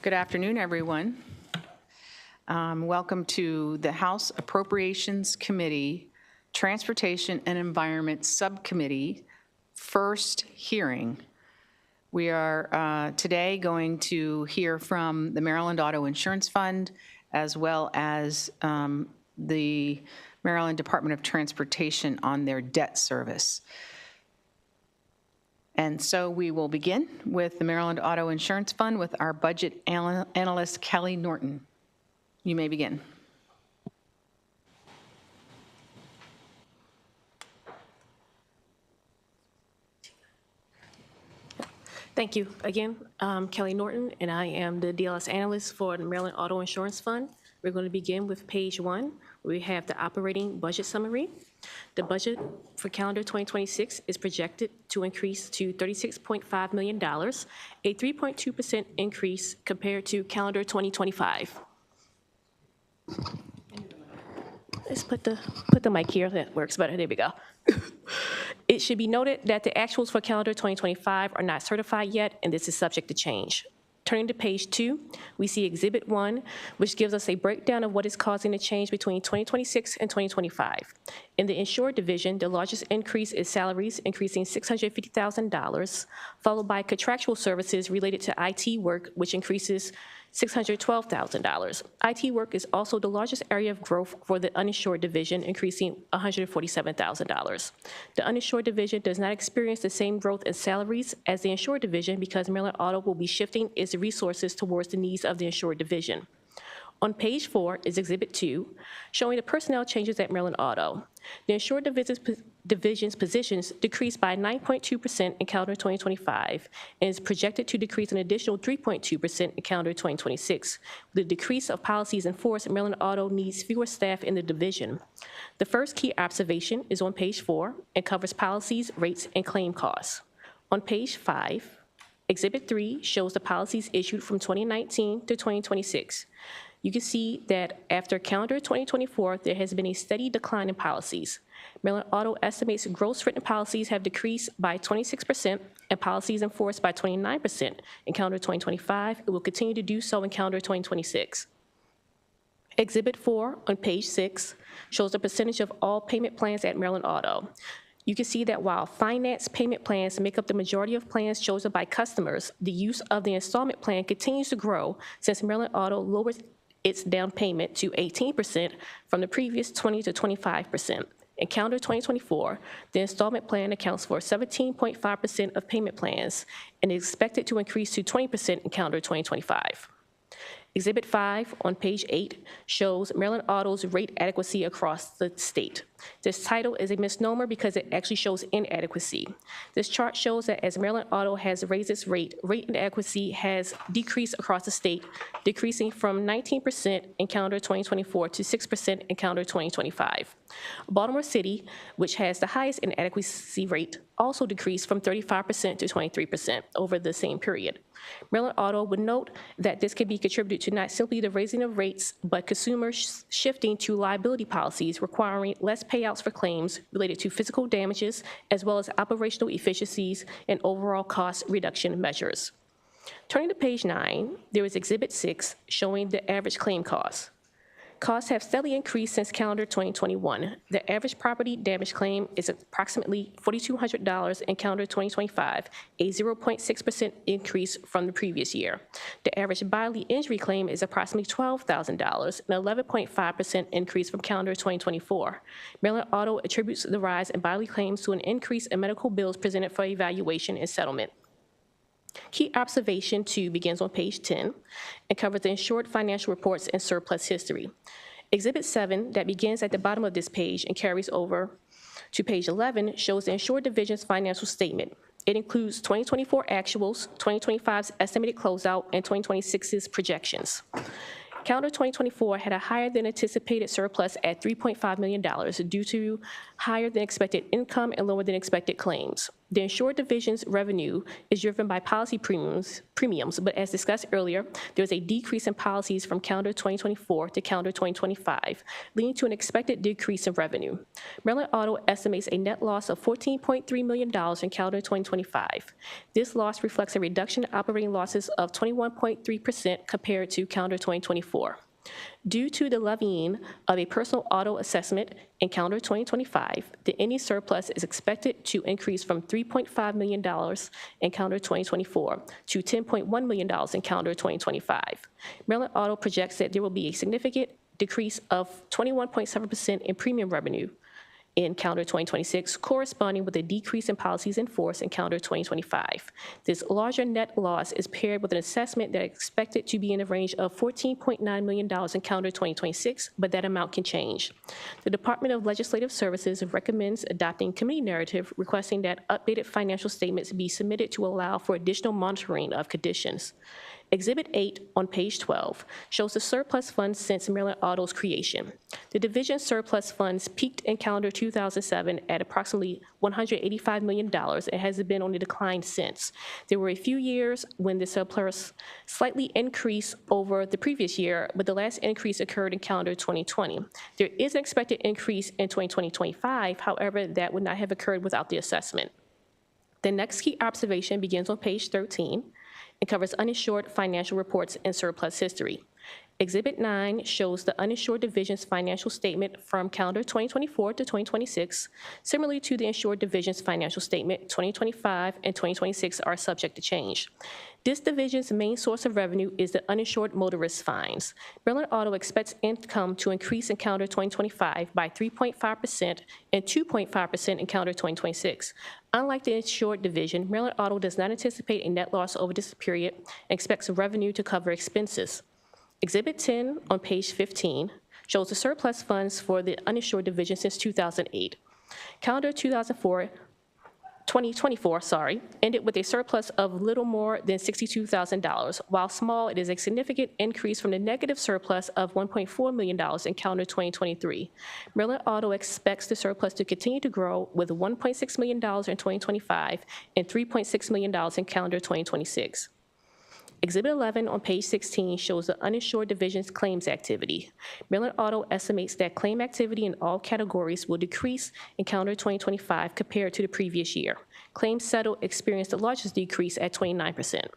Good afternoon, everyone. Welcome to the House Appropriations Committee, Transportation and Environment Subcommittee, first hearing. We are today going to hear from the Maryland Auto Insurance Fund, as well as the Maryland Department of Transportation on their debt service. And so we will begin with the Maryland Auto Insurance Fund with our budget analyst, Kelly Norton. You may begin. Thank you. Again, I'm Kelly Norton, and I am the DLS analyst for the Maryland Auto Insurance Fund. We're going to begin with page 1, where we have the operating budget summary. The budget for calendar 2026 is projected to increase to $36.5 million, a 3.2% increase compared to calendar 2025. Let's put the mic here. That works better. There we go. It should be noted that the actuals for calendar 2025 are not certified yet, and this is subject to change. Turning to page 2, we see Exhibit 1, which gives us a breakdown of what is causing the change between 2026 and 2025. In the insured division, the largest increase is salaries, increasing $650,000, followed by contractual services related to IT work, which increases $612,000. IT work is also the largest area of growth for the uninsured division, increasing $147,000. The uninsured division does not experience the same growth in salaries as the insured division because Maryland Auto will be shifting its resources towards the needs of the insured division. On page 4 is Exhibit 2, showing the personnel changes at Maryland Auto. The insured division's positions decreased by 9.2% in calendar 2025 and is projected to decrease an additional 3.2% in calendar 2026. With the decrease of policies in force, Maryland Auto needs fewer staff in the division. The first key observation is on page 4 and covers policies, rates, and claim costs. On page 5, Exhibit 3 shows the policies issued from 2019 to 2026. You can see that after calendar 2024, there has been a steady decline in policies. Maryland Auto estimates gross written policies have decreased by 26% and policies in force by 29% in calendar 2025. It will continue to do so in calendar 2026. Exhibit 4 on page 6 shows the percentage of all payment plans at Maryland Auto. You can see that while finance payment plans make up the majority of plans chosen by customers, the use of the installment plan continues to grow since Maryland Auto lowered its down payment to 18% from the previous 20 to 25%. In calendar 2024, the installment plan accounts for 17.5% of payment plans and is expected to increase to 20% in calendar 2025. Exhibit 5 on page 8 shows Maryland Auto's rate adequacy across the state. This title is a misnomer because it actually shows inadequacy. This chart shows that as Maryland Auto has raised its rate inadequacy has decreased across the state, decreasing from 19% in calendar 2024 to 6% in calendar 2025. Baltimore City, which has the highest inadequacy rate, also decreased from 35% to 23% over the same period. Maryland Auto would note that this could be contributed to not simply the raising of rates, but consumers shifting to liability policies requiring less payouts for claims related to physical damages, as well as operational efficiencies and overall cost reduction measures. Turning to page 9, there is Exhibit 6 showing the average claim costs. Costs have steadily increased since calendar 2021. The average property damage claim is approximately $4,200 in calendar 2025, a 0.6% increase from the previous year. The average bodily injury claim is approximately $12,000, an 11.5% increase from calendar 2024. Maryland Auto attributes the rise in bodily claims to an increase in medical bills presented for evaluation and settlement. Key observation 2 begins on page 10 and covers the insured financial reports and surplus history. Exhibit 7 that begins at the bottom of this page and carries over to page 11 shows the insured division's financial statement. It includes 2024 actuals, 2025's estimated closeout, and 2026's projections. Calendar 2024 had a higher than anticipated surplus at $3.5 million due to higher than expected income and lower than expected claims. The insured division's revenue is driven by policy premiums, but as discussed earlier, there's a decrease in policies from calendar 2024 to calendar 2025, leading to an expected decrease in revenue. Maryland Auto estimates a net loss of $14.3 million in calendar 2025. This loss reflects a reduction in operating losses of 21.3% compared to calendar 2024. Due to the levying of a personal auto assessment in calendar 2025, the ending surplus is expected to increase from $3.5 million in calendar 2024 to $10.1 million in calendar 2025. Maryland Auto projects that there will be a significant decrease of 21.7% in premium revenue in calendar 2026, corresponding with a decrease in policies in force in calendar 2025. This larger net loss is paired with an assessment that is expected to be in the range of $14.9 million in calendar 2026, but that amount can change. The Department of Legislative Services recommends adopting committee narrative requesting that updated financial statements be submitted to allow for additional monitoring of conditions. Exhibit 8 on page 12 shows the surplus funds since Maryland Auto's creation. The division's surplus funds peaked in calendar 2007 at approximately $185 million and has been on the decline since. There were a few years when the surplus slightly increased over the previous year, but the last increase occurred in calendar 2020. There is an expected increase in 2025, however, that would not have occurred without the assessment. The next key observation begins on page 13. It covers uninsured financial reports and surplus history. Exhibit 9 shows the uninsured division's financial statement from calendar 2024 to 2026. Similarly to the insured division's financial statement, 2025 and 2026 are subject to change. This division's main source of revenue is the uninsured motorist fines. Maryland Auto expects income to increase in calendar 2025 by 3.5% and 2.5% in calendar 2026. Unlike the insured division, Maryland Auto does not anticipate a net loss over this period and expects revenue to cover expenses. Exhibit 10 on page 15 shows the surplus funds for the uninsured division since 2008. Calendar 2024 ended with a surplus of little more than $62,000. While small, it is a significant increase from the negative surplus of $1.4 million in calendar 2023. Maryland Auto expects the surplus to continue to grow with $1.6 million in 2025 and $3.6 million in calendar 2026. Exhibit 11 on page 16 shows the uninsured division's claims activity. Maryland Auto estimates that claim activity in all categories will decrease in calendar 2025 compared to the previous year. Claims settled experienced the largest decrease at 29%.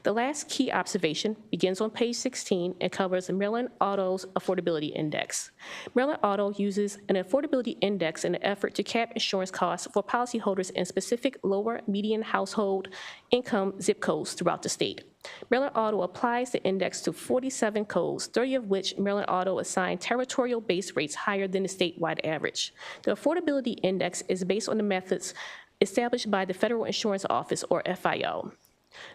The last key observation begins on page 16 and covers Maryland Auto's affordability index. Maryland Auto uses an affordability index in an effort to cap insurance costs for policyholders in specific lower median household income zip codes throughout the state. Maryland Auto applies the index to 47 codes, 30 of which Maryland Auto assigned territorial base rates higher than the statewide average. The affordability index is based on the methods established by the Federal Insurance Office, or FIO.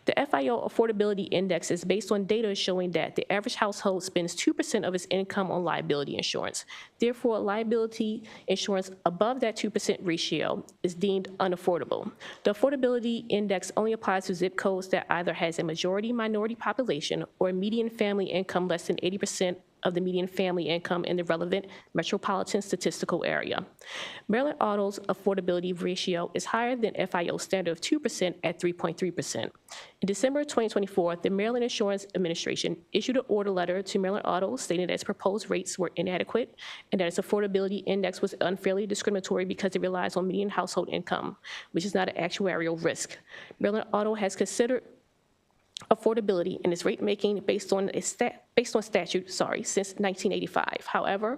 The FIO Affordability Index is based on data showing that the average household spends 2% of its income on liability insurance. Therefore, liability insurance above that 2% ratio is deemed unaffordable. The Affordability Index only applies to zip codes that either has a majority minority population or a median family income less than 80% of the median family income in the relevant metropolitan statistical area. Maryland Auto's affordability ratio is higher than FIO's standard of 2% at 3.3%. In December 2024, the Maryland Insurance Administration issued an order letter to Maryland Auto stating that its proposed rates were inadequate and that its affordability index was unfairly discriminatory because it relies on median household income, which is not an actuarial risk. Maryland Auto has considered affordability in its rate making based on statute since 1985. However,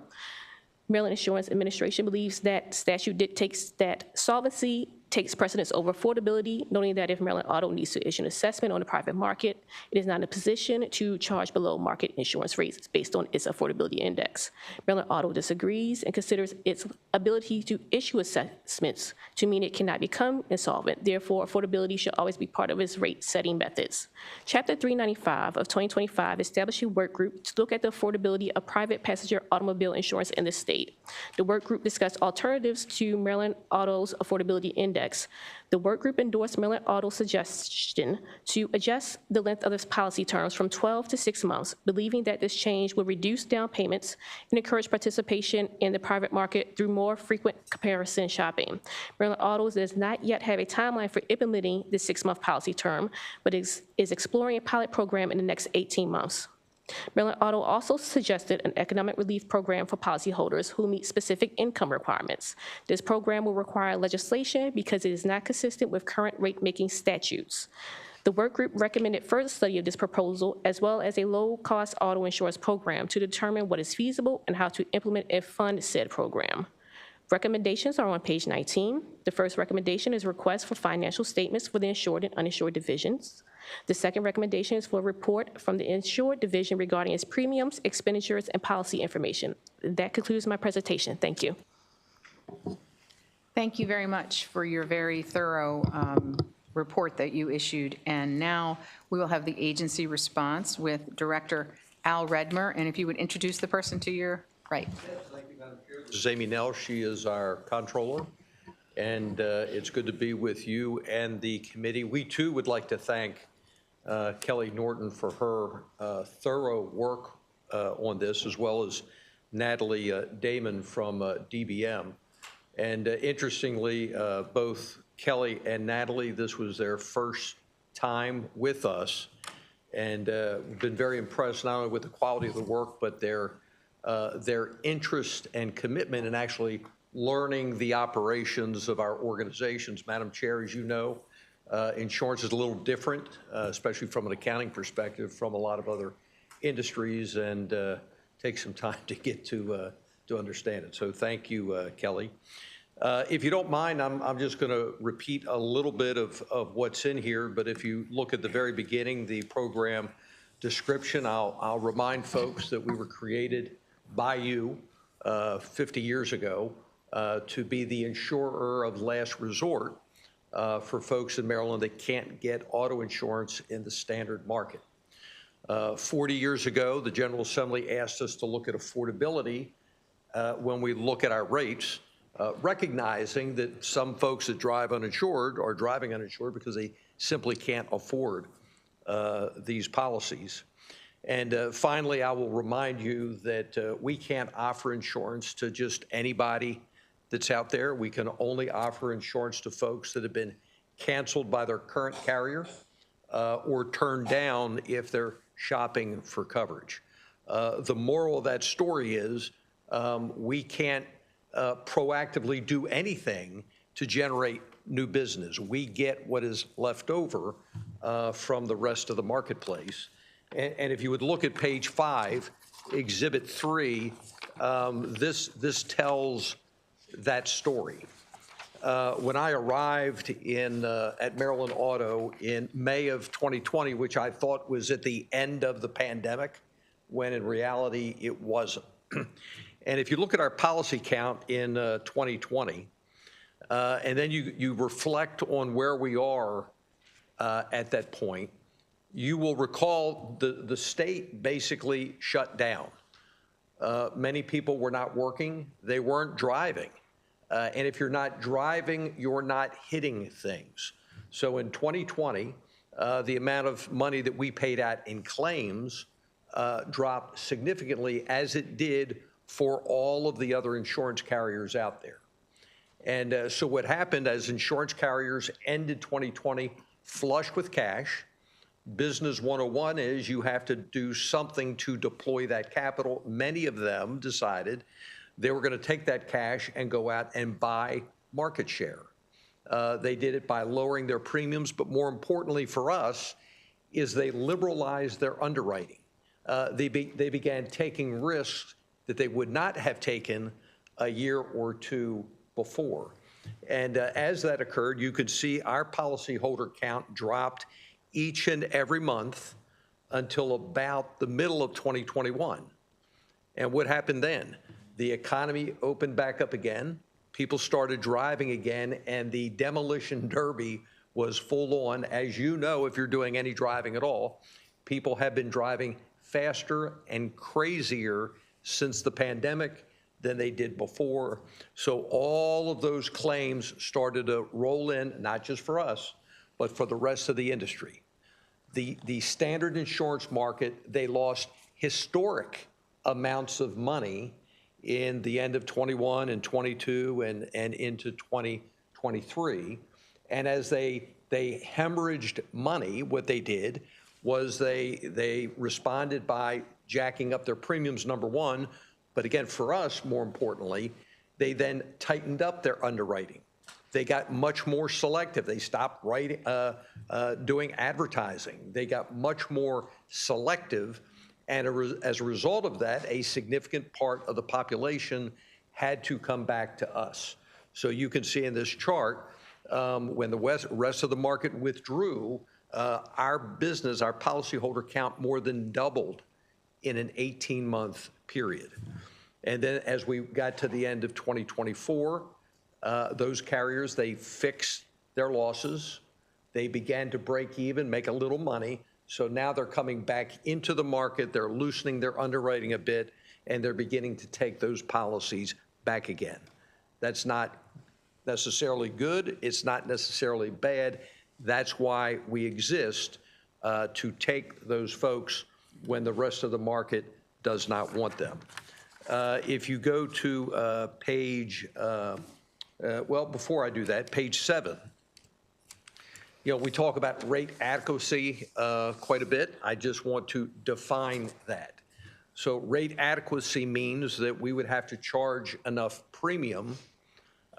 Maryland Insurance Administration believes that statute dictates that solvency takes precedence over affordability, noting that if Maryland Auto needs to issue an assessment on the private market, it is not in a position to charge below market insurance rates based on its affordability index. Maryland Auto disagrees and considers its ability to issue assessments to mean it cannot become insolvent. Therefore, affordability should always be part of its rate-setting methods. Chapter 395 of 2025 established a work group to look at the affordability of private passenger automobile insurance in the state. The work group discussed alternatives to Maryland Auto's affordability index index. The work group endorsed Maryland Auto's suggestion to adjust the length of its policy terms from 12 to 6 months, believing that this change would reduce down payments and encourage participation in the private market through more frequent comparison shopping. Maryland Auto does not yet have a timeline for implementing the 6-month policy term, but is exploring a pilot program in the next 18 months. Maryland Auto also suggested an economic relief program for policyholders who meet specific income requirements. This program will require legislation because it is not consistent with current rate-making statutes. The work group recommended further study of this proposal, as well as a low-cost auto insurance program to determine what is feasible and how to implement and fund said program. Recommendations are on page 19. The first recommendation is a request for financial statements for the insured and uninsured divisions. The second recommendation is for a report from the insured division regarding its premiums, expenditures, and policy information. That concludes my presentation. Thank you. Thank you very much for your very thorough report that you issued. And now we will have the agency response with Director Al Redmer. And if you would introduce the person to your right. Thank you, Madam Chair. This is Amy Nell. She is our comptroller. And it's good to be with you and the committee. We, too, would like to thank Kelly Norton for her thorough work on this, as well as Natalie Damon from DBM. And interestingly, both Kelly and Natalie, this was their first time with us. And we've been very impressed not only with the quality of the work, but their interest and commitment in actually learning the operations of our organizations. Madam Chair, as you know, insurance is a little different, especially from an accounting perspective, from a lot of other industries, and takes some time to get to understand it. So thank you, Kelly. If you don't mind, I'm just going to repeat a little bit of what's in here, but if you look at the very beginning, the program description, I'll remind folks that we were created by you 50 years ago to be the insurer of last resort for folks in Maryland that can't get auto insurance in the standard market. 40 years ago, the General Assembly asked us to look at affordability when we look at our rates, recognizing that some folks that drive uninsured are driving uninsured because they simply can't afford these policies. And finally, I will remind you that we can't offer insurance to just anybody that's out there. We can only offer insurance to folks that have been canceled by their current carrier or turned down if they're shopping for coverage. The moral of that story is we can't proactively do anything to generate new business. We get what is left over from the rest of the marketplace. And if you would look at page 5, Exhibit 3, this tells that story. When I arrived at Maryland Auto in May of 2020, which I thought was at the end of the pandemic, when in reality it wasn't. And if you look at our policy count in 2020, and then you reflect on where we are at that point, you will recall the state basically shut down. Many people were not working. They weren't driving. And if you're not driving, you're not hitting things. So in 2020, the amount of money that we paid out in claims dropped significantly, as it did for all of the other insurance carriers out there. And so what happened as insurance carriers ended 2020 flush with cash, Business 101 is you have to do something to deploy that capital. Many of them decided they were going to take that cash and go out and buy market share. They did it by lowering their premiums, but more importantly for us is they liberalized their underwriting. They began taking risks that they would not have taken a year or two before. And as that occurred, you could see our policyholder count dropped each and every month until about the middle of 2021. And what happened then? The economy opened back up again, people started driving again, and the demolition derby was full on. As you know, if you're doing any driving at all, people have been driving faster and crazier since the pandemic. than they did before. So all of those claims started to roll in, not just for us, but for the rest of the industry. The standard insurance market, they lost historic amounts of money in the end of 21 and 22 and into 2023. And as they hemorrhaged money, what they did was they responded by jacking up their premiums, number one. But again, for us, more importantly, they then tightened up their underwriting. They got much more selective. They stopped doing advertising. They got much more selective. And as a result of that, a significant part of the population had to come back to us. So you can see in this chart, when the rest of the market withdrew, our business, our policyholder count more than doubled in an 18-month period. And then as we got to the end of 2024, those carriers, they fixed their losses. They began to break even, make a little money. So now they're coming back into the market. They're loosening their underwriting a bit, and they're beginning to take those policies back again. That's not necessarily good. It's not necessarily bad. That's why we exist, to take those folks when the rest of the market does not want them. If you go to page, well, before I do that, page 7, we talk about rate adequacy quite a bit. I just want to define that. So rate adequacy means that we would have to charge enough premium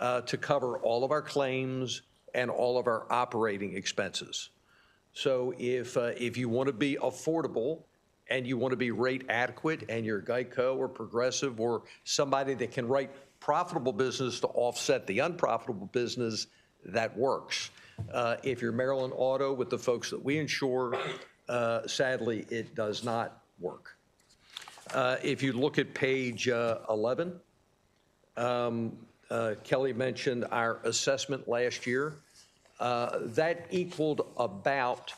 to cover all of our claims and all of our operating expenses. So if you want to be affordable and you want to be rate adequate and you're Geico or Progressive or somebody that can write profitable business to offset the unprofitable business, that works. If you're Maryland Auto with the folks that we insure, sadly, it does not work. If you look at page 11, Kelly mentioned our assessment last year. That equaled about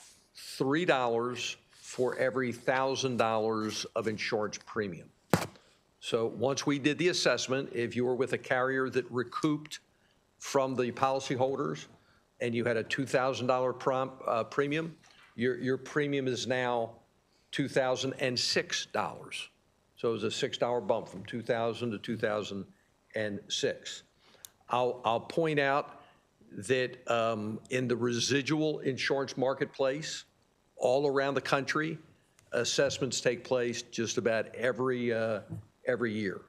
$3 for every $1,000 of insurance premium. So once we did the assessment, if you were with a carrier that recouped from the policyholders and you had a $2,000 premium, your premium is now $2,006. So it was a $6 bump from 2000 to 2006. I'll point out that in the residual insurance marketplace, all around the country, assessments take place just about every year.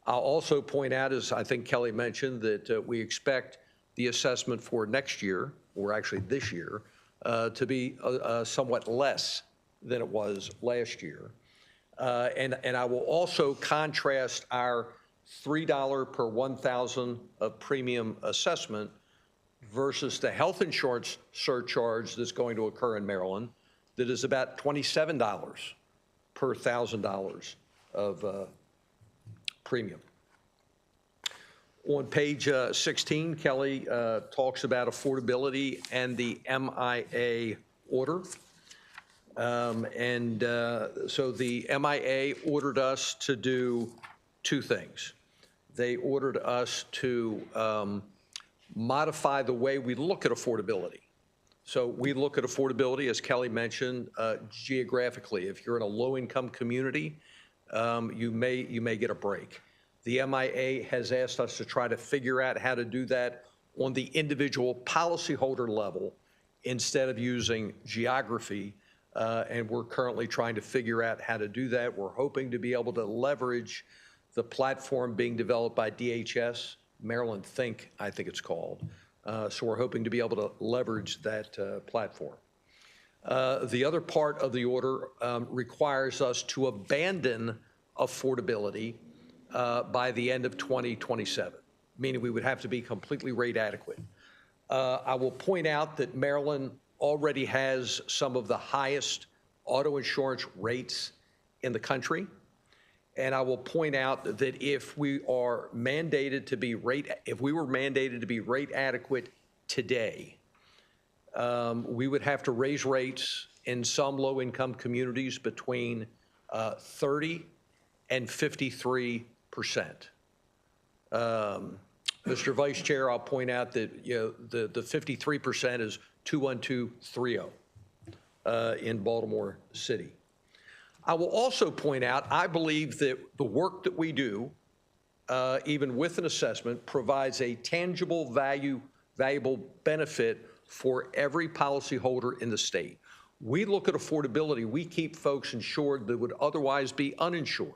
I'll also point out, as I think Kelly mentioned, that we expect the assessment for next year, or actually this year, to be somewhat less than it was last year. And I will also contrast our $3 per 1,000 of premium assessment versus the health insurance surcharge that's going to occur in Maryland, that is about $27 per $1,000 of premium. On page 16, Kelly talks about affordability and the MIA order. So the MIA ordered us to do two things. They ordered us to modify the way we look at affordability. So we look at affordability, as Kelly mentioned, geographically. If you're in a low-income community, you may get a break. The MIA has asked us to try to figure out how to do that on the individual policyholder level instead of using geography, and we're currently trying to figure out how to do that. We're hoping to be able to leverage the platform being developed by DHS, Maryland Think, I think it's called. So we're hoping to be able to leverage that platform. The other part of the order requires us to abandon affordability by the end of 2027, meaning we would have to be completely rate adequate. I will point out that Maryland already has some of the highest auto insurance rates in the country. And I will point out that if we were mandated to be rate adequate today, we would have to raise rates in some low-income communities between $30 and $53 Mr. Vice Chair, I'll point out that, the 53% is 21230 in Baltimore City. I will also point out, I believe that the work that we do, even with an assessment, provides a tangible valuable benefit for every policyholder in the state. We look at affordability. We keep folks insured that would otherwise be uninsured.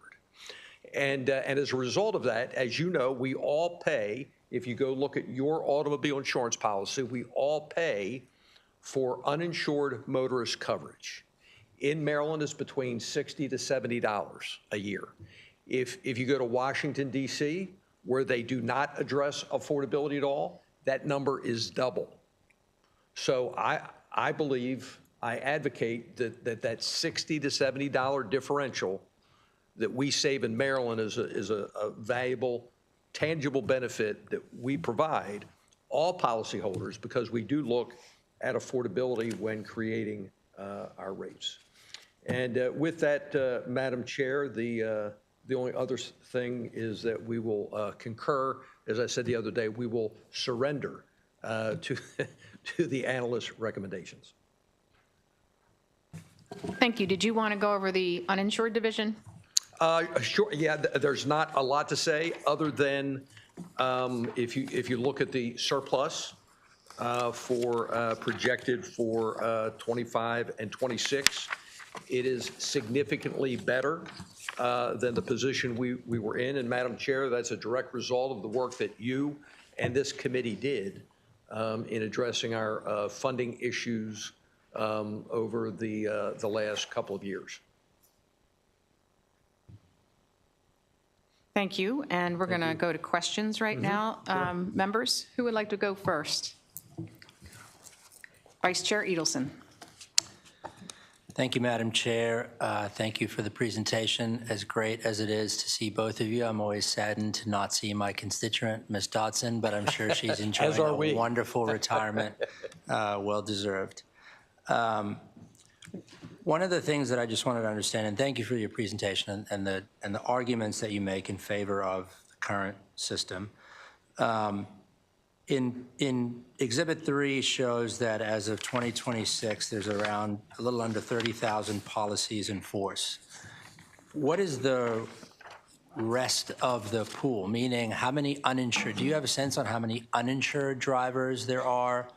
And as a result of that, as you know, we all pay, if you go look at your automobile insurance policy, we all pay for uninsured motorist coverage. In Maryland, it's between $60 to $70 a year. If you go to Washington, D.C., where they do not address affordability at all, that number is double. So I believe, I advocate that $60 to $70 differential that we save in Maryland is a valuable, tangible benefit that we provide all policyholders, because we do look at affordability when creating our rates. And with that, Madam Chair, the only other thing is that we will concur, as I said the other day, we will surrender to the analyst recommendations. Thank you. Did you want to go over the uninsured division? Sure. Yeah, there's not a lot to say other than if you look at the surplus for projected for 25 and 26, it is significantly better than the position we were in. And Madam Chair, that's a direct result of the work that you and this committee did in addressing our funding issues over the last couple of years. Thank you. And we're going to go to questions right now. Sure. Members, who would like to go first? Vice Chair Edelson. Thank you, Madam Chair. Thank you for the presentation. As great as it is to see both of you, I'm always saddened to not see my constituent, Ms. Dodson, but I'm sure she's enjoying a wonderful retirement, well-deserved. One of the things that I just wanted to understand, and thank you for your presentation and the arguments that you make in favor of the current system. In Exhibit 3 shows that as of 2026, there's around a little under 30,000 policies in force. What is the rest of the pool? Meaning, how many uninsured? Do you have a sense on how many uninsured drivers there are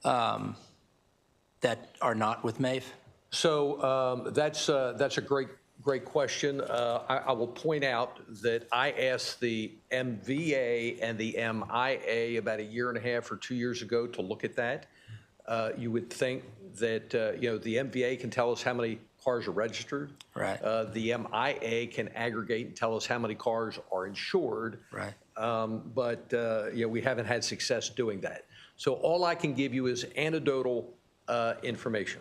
that are not with MAIF? So that's a great question. I will point out that I asked the MVA and the MIA about a year and a half or 2 years ago to look at that. You would think that the MVA can tell us how many cars are registered. Right. The MIA can aggregate and tell us how many cars are insured. Right. But we haven't had success doing that. So all I can give you is anecdotal information.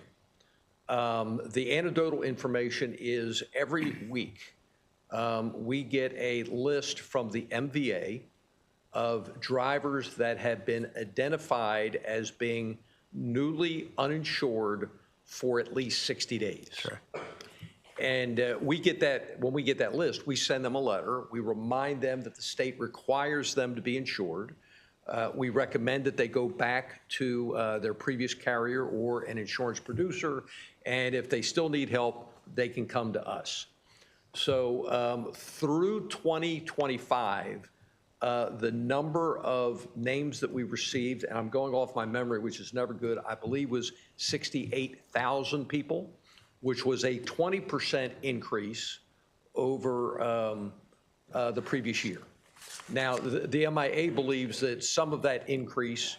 The anecdotal information is every week we get a list from the MVA of drivers that have been identified as being newly uninsured for at least 60 days. Sure. And we get that, when we get that list, we send them a letter. We remind them that the state requires them to be insured. We recommend that they go back to their previous carrier or an insurance producer, and if they still need help, they can come to us. So through 2025, the number of names that we received, and I'm going off my memory, which is never good, I believe was 68,000 people, which was a 20% increase over the previous year. Now, the MIA believes that some of that increase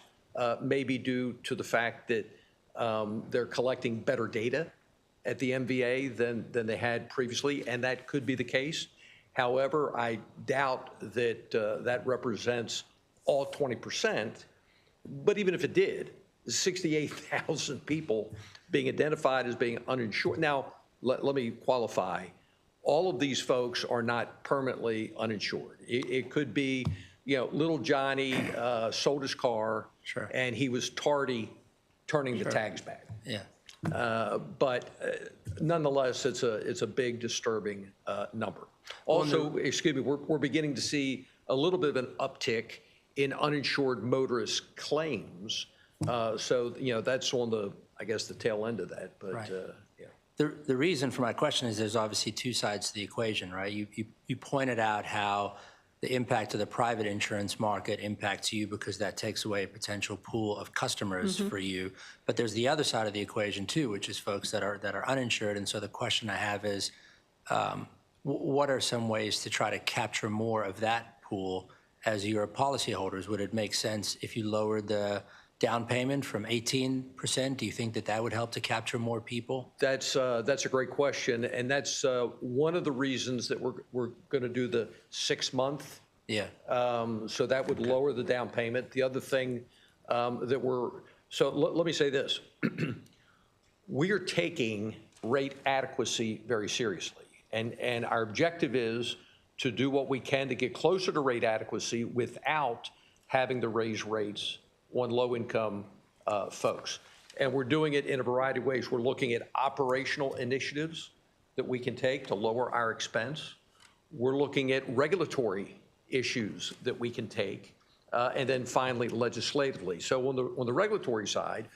may be due to the fact that they're collecting better data at the MVA than they had previously, and that could be the case. However, I doubt that that represents all 20%, but even if it did, 68,000 people being identified as being uninsured. Now, let me qualify. All of these folks are not permanently uninsured. It could be, little Johnny sold his car, sure, and he was tardy turning the tags back. Yeah. But nonetheless, it's a big disturbing number. Also, excuse me, we're beginning to see a little bit of an uptick in uninsured motorist claims. So, that's on the, I guess, the tail end of that, but, Right. yeah. The reason for my question is there's obviously two sides to the equation, right? You pointed out how the impact of the private insurance market impacts you because that takes away a potential pool of customers for you. But there's the other side of the equation too, which is folks that are uninsured. And so the question I have is, what are some ways to try to capture more of that pool as your policyholders? Would it make sense if you lowered the down payment from 18%? Do you think that would help to capture more people? That's a great question, and that's one of the reasons that we're going to do the 6-month. Yeah. So that would lower the down payment. The other thing let me say this. We are taking rate adequacy very seriously, and our objective is to do what we can to get closer to rate adequacy without having to raise rates on low-income folks. And we're doing it in a variety of ways. We're looking at operational initiatives that we can take to lower our expense. We're looking at regulatory issues that we can take, and then finally legislatively. So on the regulatory side,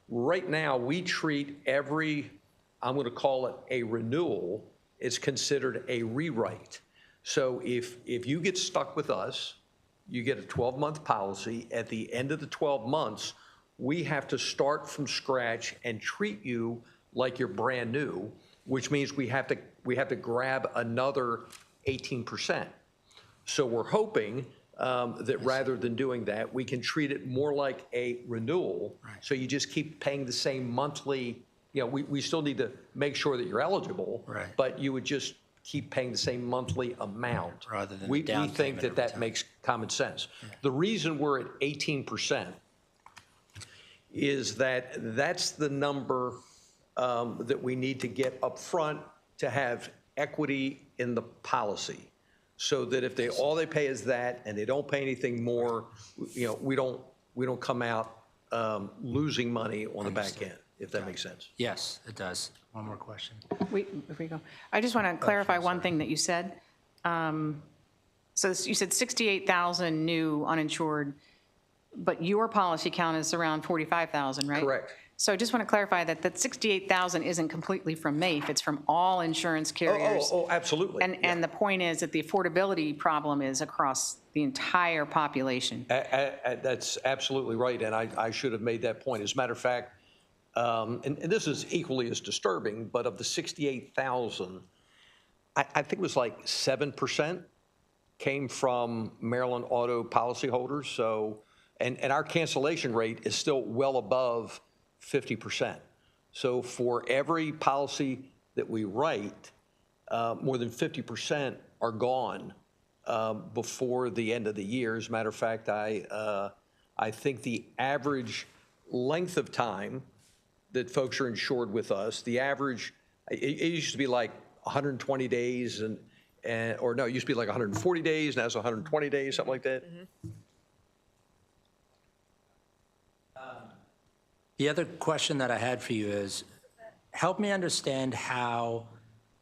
right now we treat every, I'm going to call it a renewal, it's considered a rewrite. So if you get stuck with us, you get a 12-month policy. At the end of the 12 months, we have to start from scratch and treat you like you're brand new, which means we have to grab another 18%. So we're hoping that rather than doing that, we can treat it more like a renewal. Right. So you just keep paying the same monthly. We still need to make sure that you're eligible, right, but you would just keep paying the same monthly amount. Rather than we down think payment that makes common sense. Yeah. The reason we're at 18% is that's the number that we need to get up front to have equity in the policy, so that if all they pay is that and they don't pay anything more, we don't come out losing money on the back end, if that makes sense. Yes, it does. One more question. If we go, I just want to clarify one thing that you said. So you said 68,000 new uninsured, but your policy count is around 45,000, right? Correct. So I just want to clarify that 68,000 isn't completely from MAIF, it's from all insurance carriers. Oh, absolutely. And the point is that the affordability problem is across the entire population. That's absolutely right, and I should have made that point. As a matter of fact, and this is equally as disturbing, but of the 68,000, I think it was like 7% came from Maryland auto policyholders. So, and our cancellation rate is still well above 50%. So for every policy that we write, more than 50% are gone before the end of the year. As a matter of fact, I think the average length of time that folks are insured with us, the average, it used to be like 120 days or no, it used to be like 140 days, now it's 120 days, something like that. Mm-hmm. The other question that I had for you is, help me understand how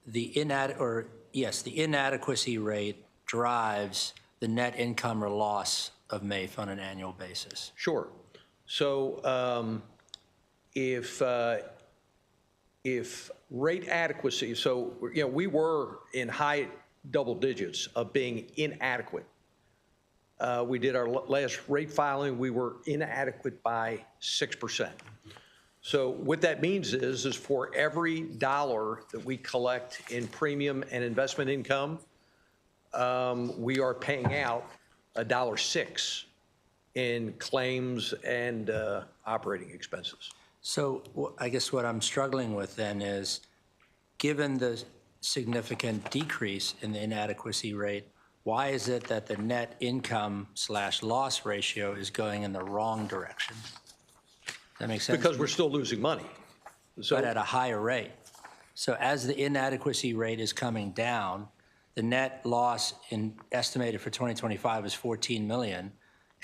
the inadequacy rate drives the net income or loss of MAIF on an annual basis. Sure. So if rate adequacy, so we were in high double digits of being inadequate. We did our last rate filing, we were inadequate by 6%. So what that means is for every dollar that we collect in premium and investment income, we are paying out $1.06 in claims and operating expenses. So I guess what I'm struggling with then is, given the significant decrease in the inadequacy rate, why is it that the net income/loss ratio is going in the wrong direction? That makes sense? Because we're still losing money. So, but at a higher rate. So as the inadequacy rate is coming down, the net loss estimated for 2025 is 14 million,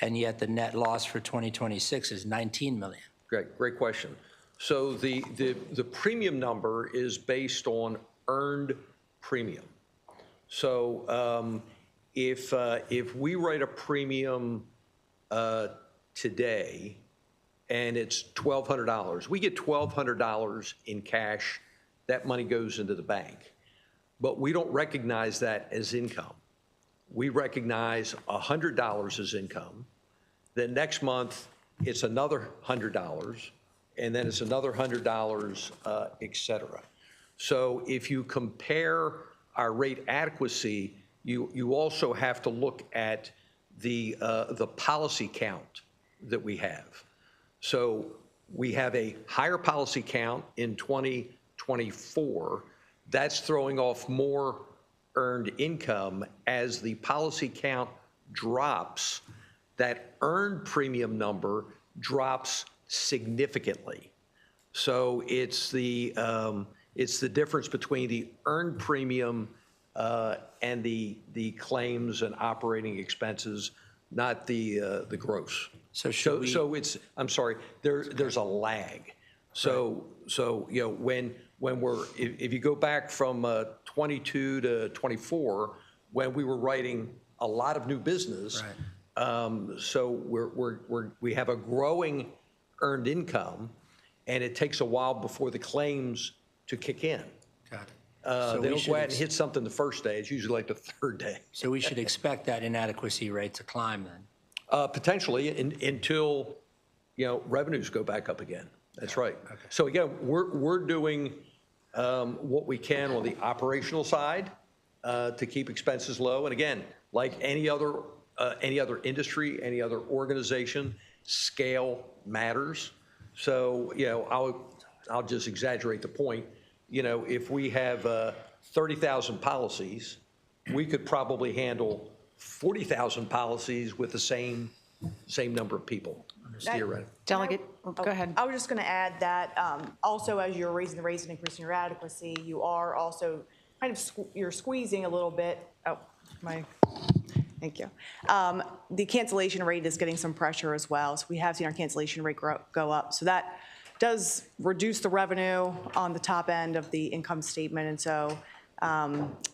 and yet the net loss for 2026 is 19 million. great question. So the premium number is based on earned premium. So if we write a premium today and it's $1,200, we get $1,200 in cash. That money goes into the bank. But we don't recognize that as income. We recognize $100 as income. Then next month, it's another $100, and then it's another $100, et cetera. So if you compare our rate adequacy, you also have to look at the policy count that we have. So we have a higher policy count in 2024. That's throwing off more earned income. As the policy count drops, that earned premium number drops significantly. So it's the difference between the earned premium and the claims and operating expenses, not the gross. So should we? So it's, I'm sorry, there's a lag. So you know, when we're, if you go back from 22 to 24, when we were writing a lot of new business, so we have a growing earned income, and it takes a while before the claims to kick in. Got it. They don't go out and hit something the first day. It's usually like the third day. So we should expect that inadequacy rate to climb then? Potentially until, you know, revenues go back up again. That's right. Okay. So again, we're doing what we can on the operational side to keep expenses low. And again, like any other industry, any other organization, scale matters. So, you know, I'll just exaggerate the point. You know, if we have 30,000 policies, we could probably handle 40,000 policies with the same number of people. Theoretically. Delegate, go ahead. I was just going to add that also, as you're raising the rates and increasing your adequacy, you are also kind of you're squeezing a little bit. Thank you. The cancellation rate is getting some pressure as well. So we have seen our cancellation rate go up. So that does reduce the revenue on the top end of the income statement. And so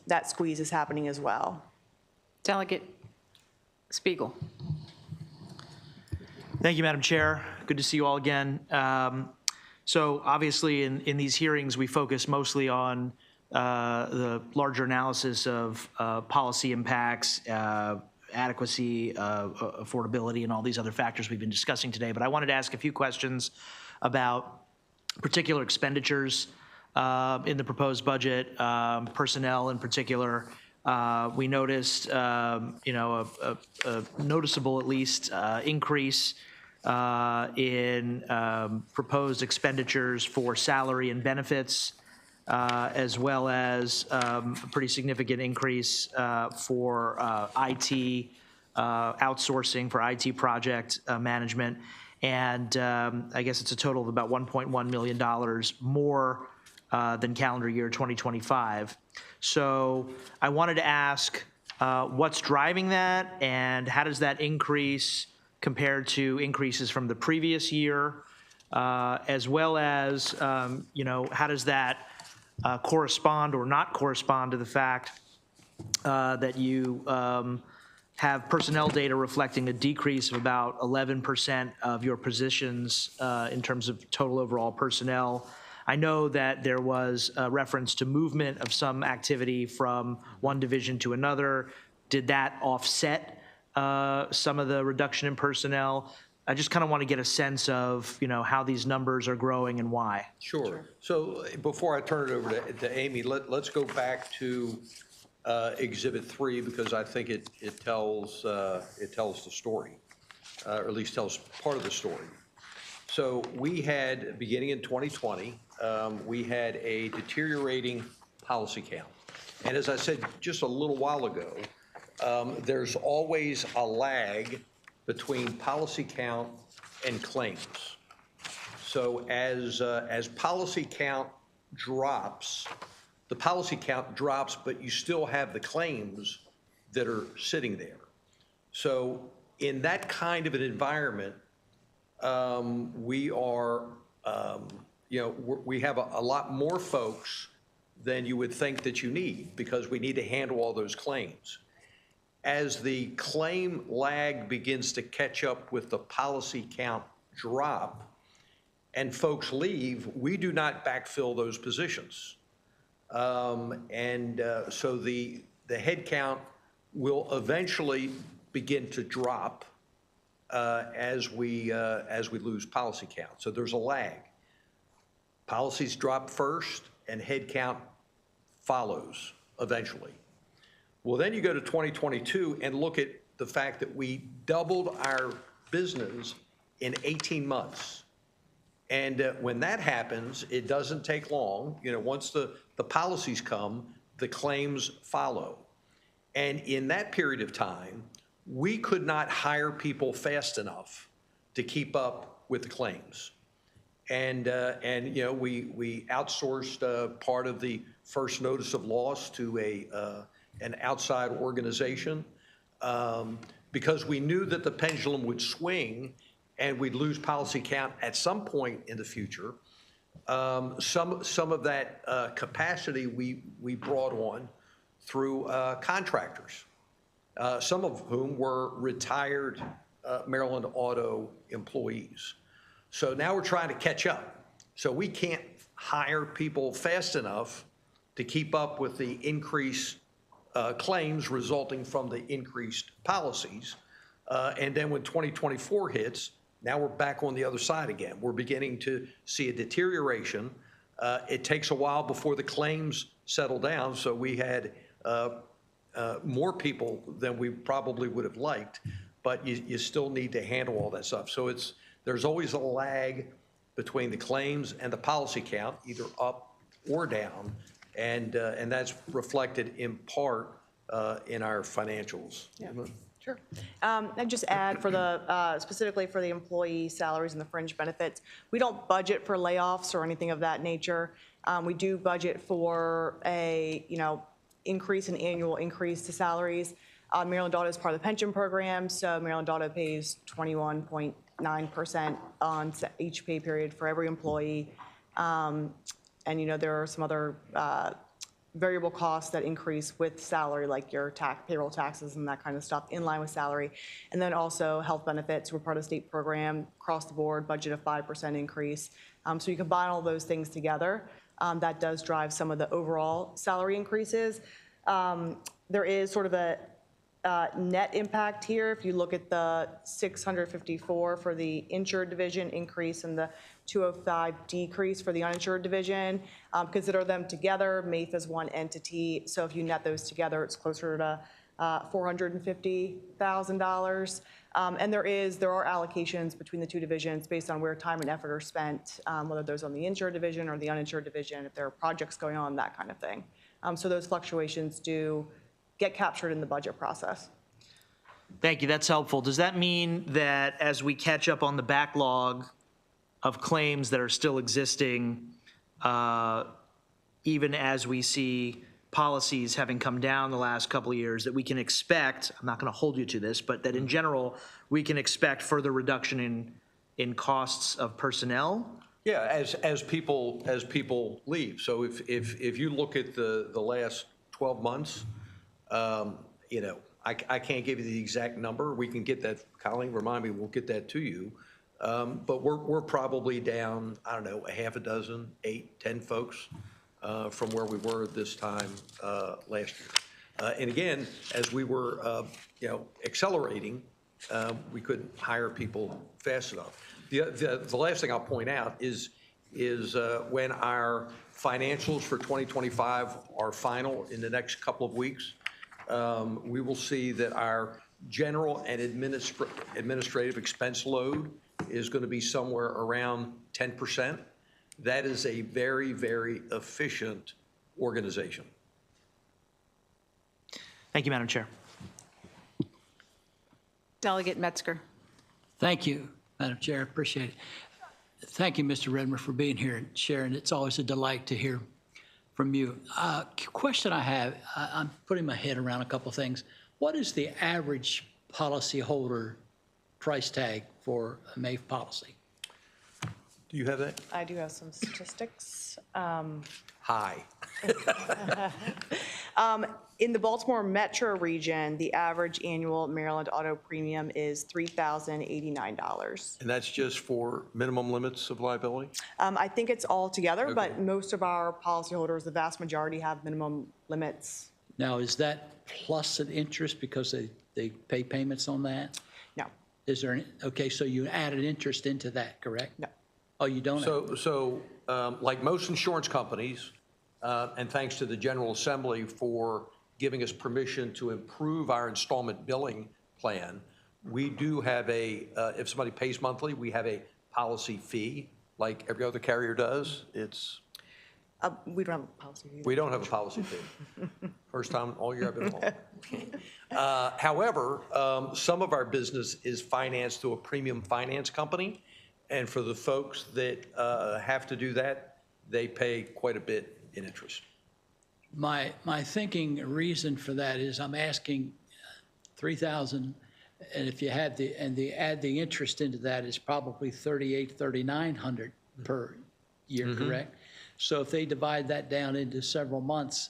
that squeeze is happening as well. Delegate Spiegel. Thank you, Madam Chair. Good to see you all again. So obviously in these hearings, we focus mostly on the larger analysis of policy impacts, adequacy, affordability, and all these other factors we've been discussing today. But I wanted to ask a few questions about particular expenditures in the proposed budget, personnel in particular. We noticed, you know, a noticeable, at least, increase in proposed expenditures for salary and benefits, as well as a pretty significant increase for IT outsourcing, for IT project management. And I guess it's a total of about $1.1 million more than calendar year 2025. So I wanted to ask what's driving that, and how does that increase compared to increases from the previous year, as well as, you know, how does that correspond or not correspond to the fact that you have personnel data reflecting a decrease of about 11% of your positions in terms of total overall personnel. I know that there was a reference to movement of some activity from one division to another. Did that offset some of the reduction in personnel? I just kind of want to get a sense of, you know, how these numbers are growing and why. Sure. So before I turn it over to Amy, let's go back to Exhibit 3, because I think it tells the story, or at least tells part of the story. So we had, beginning in 2020, we had a deteriorating policy count. And as I said just a little while ago, there's always a lag between policy count and claims. So as policy count drops, the policy count drops, but you still have the claims that are sitting there. So in that kind of an environment, we are we have a lot more folks than you would think that you need because we need to handle all those claims. As the claim lag begins to catch up with the policy count drop and folks leave, we do not backfill those positions. So the head count will eventually begin to drop as we lose policy count. So there's a lag. Policies drop first and head count follows eventually. Well, then you go to 2022 and look at the fact that we doubled our business in 18 months. And when that happens, it doesn't take long. Once the policies come, the claims follow. And in that period of time, we could not hire people fast enough to keep up with the claims. And we outsourced part of the first notice of loss to an outside organization because we knew that the pendulum would swing and we'd lose policy count at some point in the future. Some of that capacity we brought on through contractors, some of whom were retired Maryland Auto employees. So now we're trying to catch up. So we can't hire people fast enough to keep up with the increased claims resulting from the increased policies. And then when 2024 hits, now we're back on the other side again. We're beginning to see a deterioration. It takes a while before the claims settle down. So we had more people than we probably would have liked, but you still need to handle all that stuff. So there's always a lag between the claims and the policy count, either up or down, and that's reflected in part in our financials. Yeah. Sure. I'd just add for the, specifically for the employee salaries and the fringe benefits, we don't budget for layoffs or anything of that nature. We do budget for a, increase, an annual increase to salaries. Maryland Auto is part of the pension program, so Maryland Auto pays 21.9% on each pay period for every employee. And, there are some other variable costs that increase with salary, like your payroll taxes and that kind of stuff, in line with salary. And then also health benefits. We're part of the state program, across the board, budget of 5% increase. So you combine all those things together. That does drive some of the overall salary increases. There is sort of a net impact here. If you look at the 654 for the insured division increase and the 205 decrease for the uninsured division, consider them together. MAIF is one entity, so if you net those together, it's closer to $450,000. And there are allocations between the two divisions based on where time and effort are spent, whether those on the insured division or the uninsured division, if there are projects going on, that kind of thing. So those fluctuations do get captured in the budget process. Thank you, that's helpful. Does that mean that as we catch up on the backlog of claims that are still existing, even as we see policies having come down the last couple of years, that we can expect, I'm not going to hold you to this, but that in general, we can expect further reduction in costs of personnel? Yeah, as people leave. So if you look at the last 12 months, I can't give you the exact number. We can get that. Colleen, remind me, we'll get that to you. But we're probably down, I don't know, a half a dozen, 8, 10 folks from where we were this time last year. And again, as we were, accelerating, we couldn't hire people fast enough. The last thing I'll point out is when our financials for 2025 are final in the next couple of weeks, we will see that our general and administrative expense load is going to be somewhere around 10%. That is a very, very efficient organization. Thank you, Madam Chair. Delegate Metzger. Thank you, Madam Chair. Appreciate it. Thank you, Mr. Redmer, for being here and sharing. It's always a delight to hear from you. Question I have, I'm putting my head around a couple of things. What is the average policyholder price tag for a MAIF policy? Do you have that? I do have some statistics. High. In the Baltimore metro region, the average annual Maryland auto premium is $3,089. And that's just for minimum limits of liability? I think it's all together, but most of our policyholders, the vast majority, have minimum limits. Now, is that plus an interest because they pay payments on that? No, Is there, okay, so you added interest into that, correct? no. Oh, you don't? So like most insurance companies, and thanks to the General Assembly for giving us permission to improve our installment billing plan, we do have if somebody pays monthly, we have a policy fee, like every other carrier does. We don't have a policy. either. We don't have a policy fee. First time all year I've been home. However, some of our business is financed through a premium finance company. And for the folks that have to do that, they pay quite a bit in interest. My thinking reason for that is I'm asking 3,000, and if you had add the interest into that is probably 3,900 per year, correct? So if they divide that down into several months,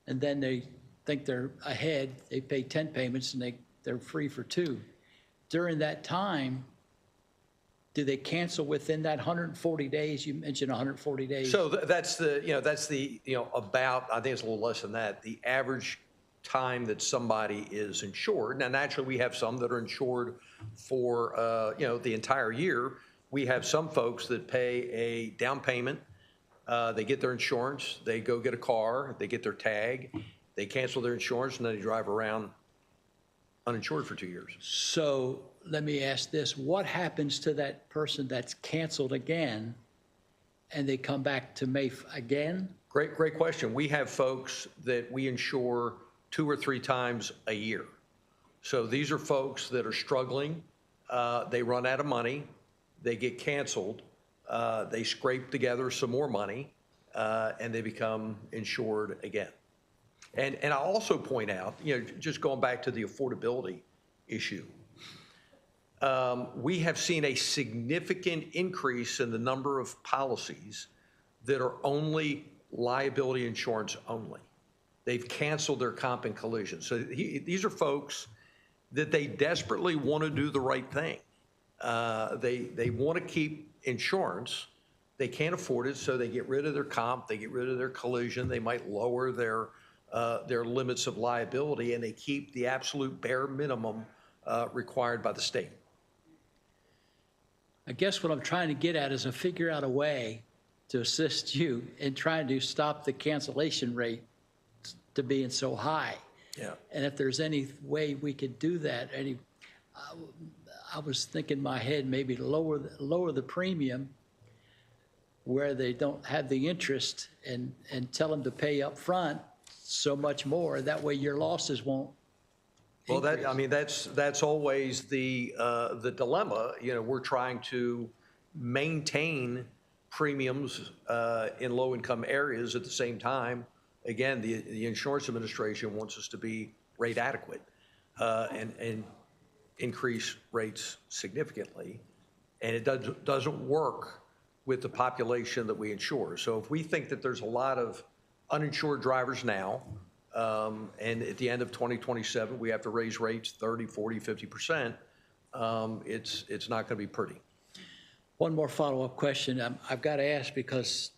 and then they think they're ahead, they pay 10 payments and they're free for 2. During that time, do they cancel within that 140 days? You mentioned 140 days. So that's about, I think it's a little less than that, the average time that somebody is insured. Now, naturally, we have some that are insured for, the entire year. We have some folks that pay a down payment. They get their insurance, they go get a car, they get their tag, they cancel their insurance, and then they drive around uninsured for 2 years. So let me ask this, what happens to that person that's canceled again and they come back to MAFE again? Great question. We have folks that we insure 2 or 3 times a year. So these are folks that are struggling. They run out of money. They get canceled. They scrape together some more money, and they become insured again. And I'll also point out, just going back to the affordability issue, we have seen a significant increase in the number of policies that are only liability insurance only. They've canceled their comp and collision. So these are folks that they desperately want to do the right thing. They want to keep insurance. They can't afford it, so they get rid of their comp, they get rid of their collision, they might lower their limits of liability, and they keep the absolute bare minimum required by the state. I guess what I'm trying to get at is to figure out a way to assist you in trying to stop the cancellation rate to being so high. Yeah. And if there's any way we could do that, I was thinking in my head maybe lower the premium where they don't have the interest and tell them to pay up front so much more. That way your losses won't increase. That's always the dilemma. We're trying to maintain premiums in low-income areas at the same time. Again, the Insurance Administration wants us to be rate adequate and increase rates significantly, and it doesn't work with the population that we insure. So if we think that there's a lot of uninsured drivers now, and at the end of 2027, we have to raise rates 30, 40, 50%, it's not going to be pretty. One more follow-up question. I've got to ask because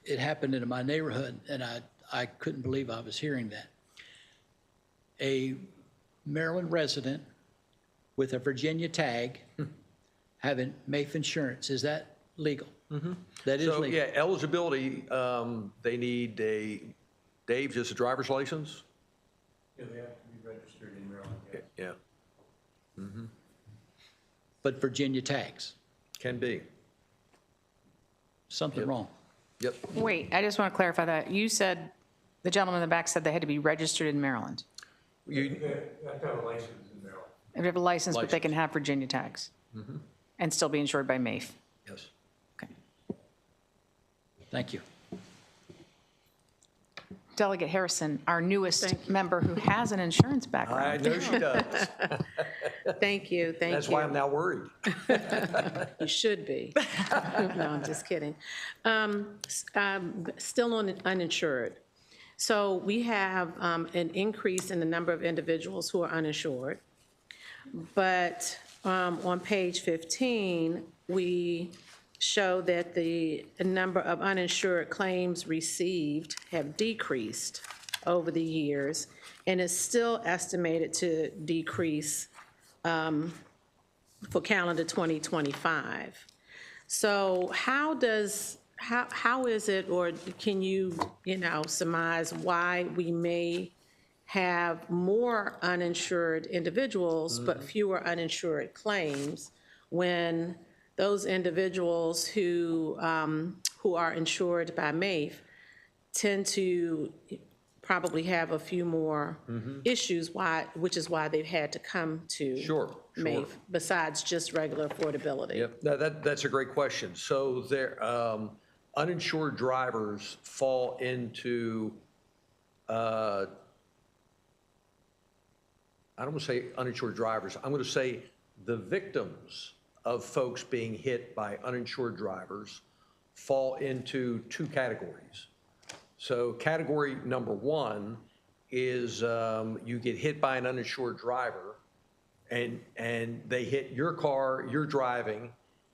it happened in my neighborhood, and I couldn't believe I was hearing that. A Maryland resident with a Virginia tag having MAFE insurance, is that legal? Mm-hmm. That is legal? Yeah, eligibility, they need Dave, just a driver's license? Yeah, they have to be registered in Maryland. Yeah. Mm-hmm. But Virginia tags? Can be. Something wrong. Yep. Wait, I just want to clarify that. You said, the gentleman in the back said they had to be registered in Maryland. You have to have a license in Maryland. They have a license, but they can have Virginia tags Mm-hmm. and still be insured by MAFE. Yes. Okay. Thank you. Delegate Harrison, our newest member who has an insurance I background. know she does. Thank you, thank you. That's why I'm now worried. You should be. No, I'm just kidding. Still on uninsured. So we have an increase in the number of individuals who are uninsured. But on page 15, we show that the number of uninsured claims received have decreased over the years and is still estimated to decrease for calendar 2025. So how is it, or can you surmise why we may have more uninsured individuals but fewer uninsured claims when those individuals who are insured by MAIF tend to probably have a few more issues, which is why they've had to come to MAIF, besides just regular affordability? Yep, that's a great question. So there, uninsured drivers fall into, I don't want to say uninsured drivers, I'm going to say the victims of folks being hit by uninsured drivers fall into two categories. So category number one is you get hit by an uninsured driver and they hit your car, you're driving,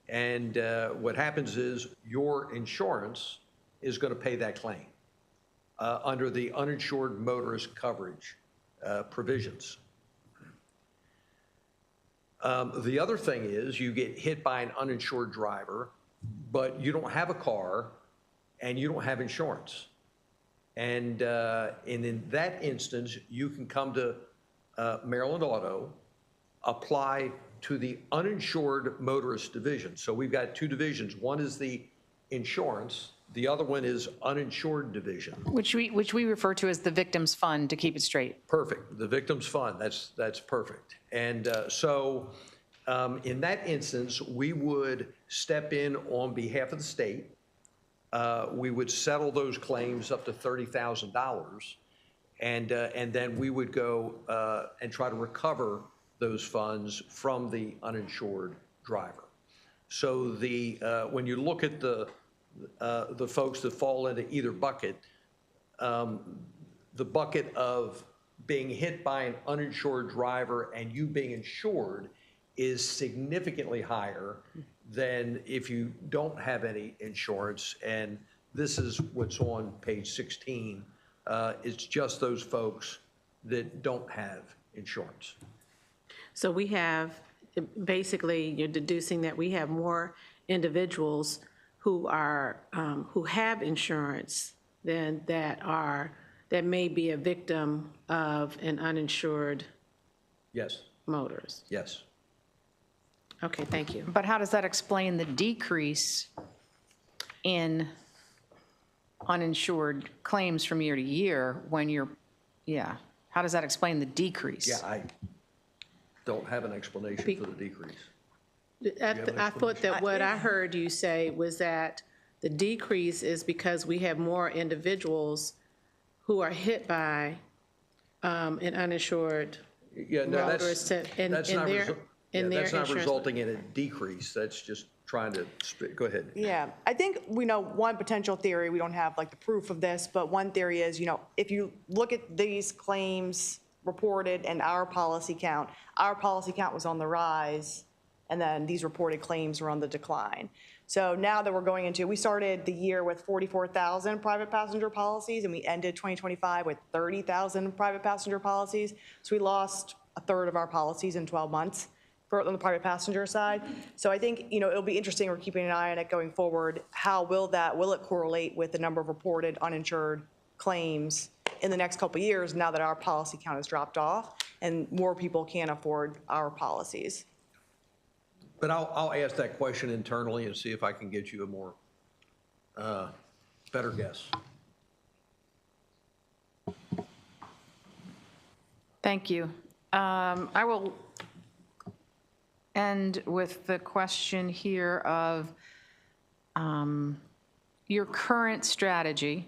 and what happens is your insurance is going to pay that claim under the uninsured motorist coverage provisions. The other thing is you get hit by an uninsured driver, but you don't have a car and you don't have insurance. And in that instance, you can come to Maryland Auto, apply to the uninsured motorist division. So we've got two divisions. One is the insurance. The other one is uninsured division. Which we refer to as the Victims Fund, to keep it straight. Perfect. The Victims Fund. That's perfect. And so in that instance, we would step in on behalf of the state. We would settle those claims up to $30,000, and then we would go and try to recover those funds from the uninsured driver. So when you look at the folks that fall into either bucket, the bucket of being hit by an uninsured driver and you being insured is significantly higher than if you don't have any insurance. And this is what's on page 16. It's just those folks that don't have insurance. So we have, basically, you're deducing that we have more individuals who have insurance than that may be a victim of an uninsured Yes, motorist. yes. Okay, thank you. But how does that explain the decrease in uninsured claims from year to year when how does that explain the decrease? Yeah, I don't have an explanation for the decrease. I thought that what I heard you say was that the decrease is because we have more individuals who are hit by an uninsured motorist in their insurance. Resulting in a decrease. That's just trying to, go ahead. Yeah, I think we know one potential theory, we don't have like the proof of this, but one theory is, if you look at these claims reported and our policy count was on the rise, and then these reported claims were on the decline. So now that we're going into, we started the year with 44,000 private passenger policies, and we ended 2025 with 30,000 private passenger policies. So we lost a third of our policies in 12 months on the private passenger side. So I think, it'll be interesting. We're keeping an eye on it going forward. How will it correlate with the number of reported uninsured claims in the next couple of years now that our policy count has dropped off and more people can't afford our policies? But I'll ask that question internally and see if I can get you a more, better guess. Thank you. I will end with the question here of your current strategy,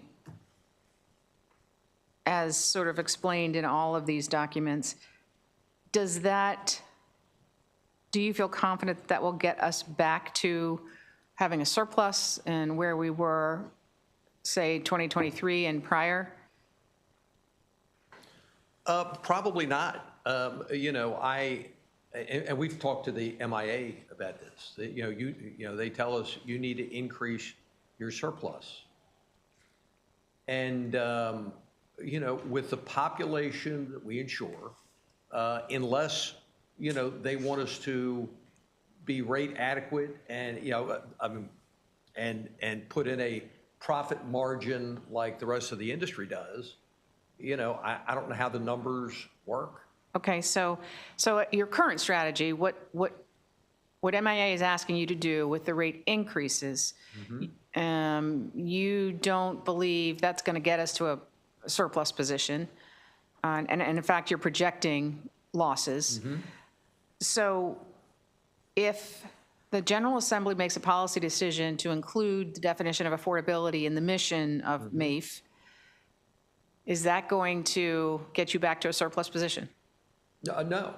as sort of explained in all of these documents. Does that do you feel confident that that will get us back to having a surplus and where we were, say, 2023 and prior? Probably not. And we've talked to the MIA about this. They tell us you need to increase your surplus. And, with the population that we insure, unless, they want us to be rate adequate and, and put in a profit margin like the rest of the industry does, I don't know how the numbers work. Okay, so your current strategy, what MIA is asking you to do with the rate increases, you don't believe that's going to get us to a surplus position, and in fact, you're projecting losses. So if the General Assembly makes a policy decision to include the definition of affordability in the mission of MAIF, is that going to get you back to a surplus position? No,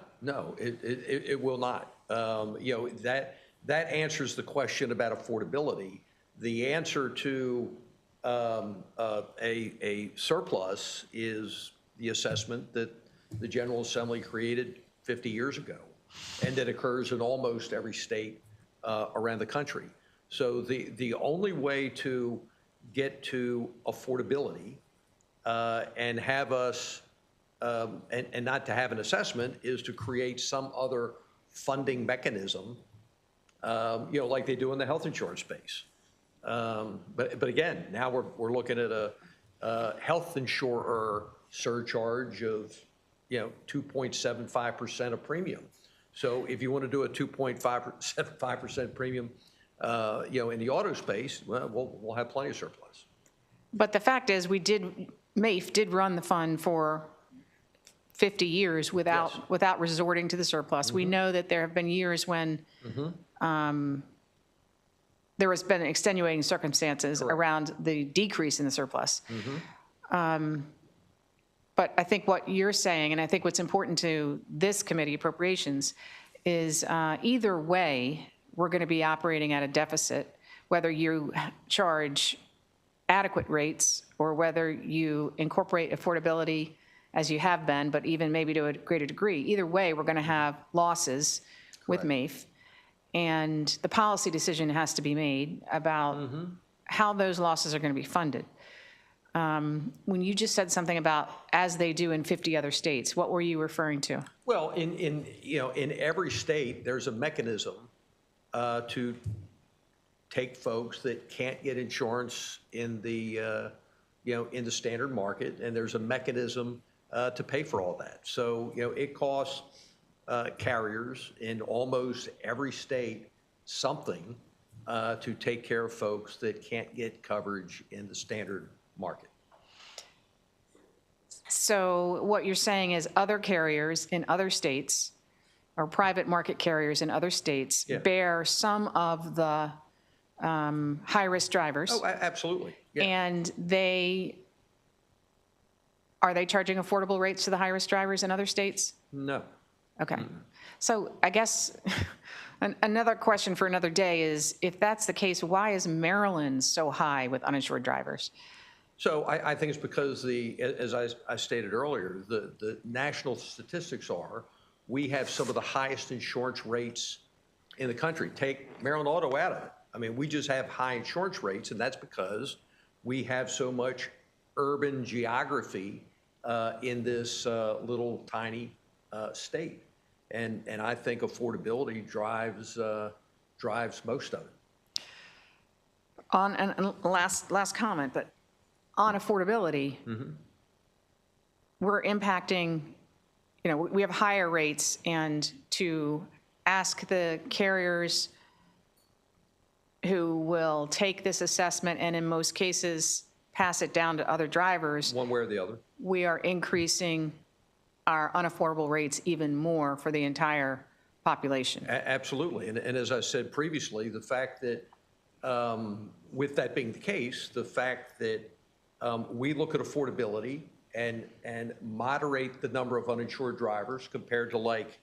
it will not. That answers the question about affordability. The answer to a surplus is the assessment that the General Assembly created 50 years ago, and that occurs in almost every state around the country. So the only way to get to affordability and have us and not to have an assessment is to create some other funding mechanism, like they do in the health insurance space. But again, now we're looking at a health insurer surcharge of 2.75% of premium. So if you want to do a 2.75% premium, in the auto space, well, we'll have plenty of surplus. But the fact is, MAIF did run the fund for 50 years without resorting to the surplus. We know that there have been years when there has been extenuating circumstances around the decrease in the surplus. But I think what you're saying, and I think what's important to this committee, appropriations, is either way, we're going to be operating at a deficit, whether you charge adequate rates or whether you incorporate affordability as you have been, but even maybe to a greater degree. Either way, we're going to have losses with MAIF. And the policy decision has to be made about how those losses are going to be funded. When you just said something about as they do in 50 other states, what were you referring to? Well, in every state, there's a mechanism to take folks that can't get insurance in the in the standard market, and there's a mechanism to pay for all that. So it costs carriers in almost every state something to take care of folks that can't get coverage in the standard market. So what you're saying is other carriers in other states or private market carriers in other states bear some of the high-risk drivers. Oh, absolutely. Yeah. And are they charging affordable rates to the high-risk drivers in other states? No. Okay. So I guess another question for another day is, if that's the case, why is Maryland so high with uninsured drivers? So I think it's because as I stated earlier, the national statistics are, we have some of the highest insurance rates in the country. Take Maryland Auto out of it. I mean, we just have high insurance rates, and that's because we have so much urban geography in this little tiny state. And I think affordability drives most of it. And last comment, but on affordability, we're impacting, we have higher rates, and to ask the carriers who will take this assessment and in most cases pass it down to other drivers. One way or the other. We are increasing our unaffordable rates even more for the entire population. Absolutely. And as I said previously, the fact that, with that being the case, the fact that we look at affordability and moderate the number of uninsured drivers compared to like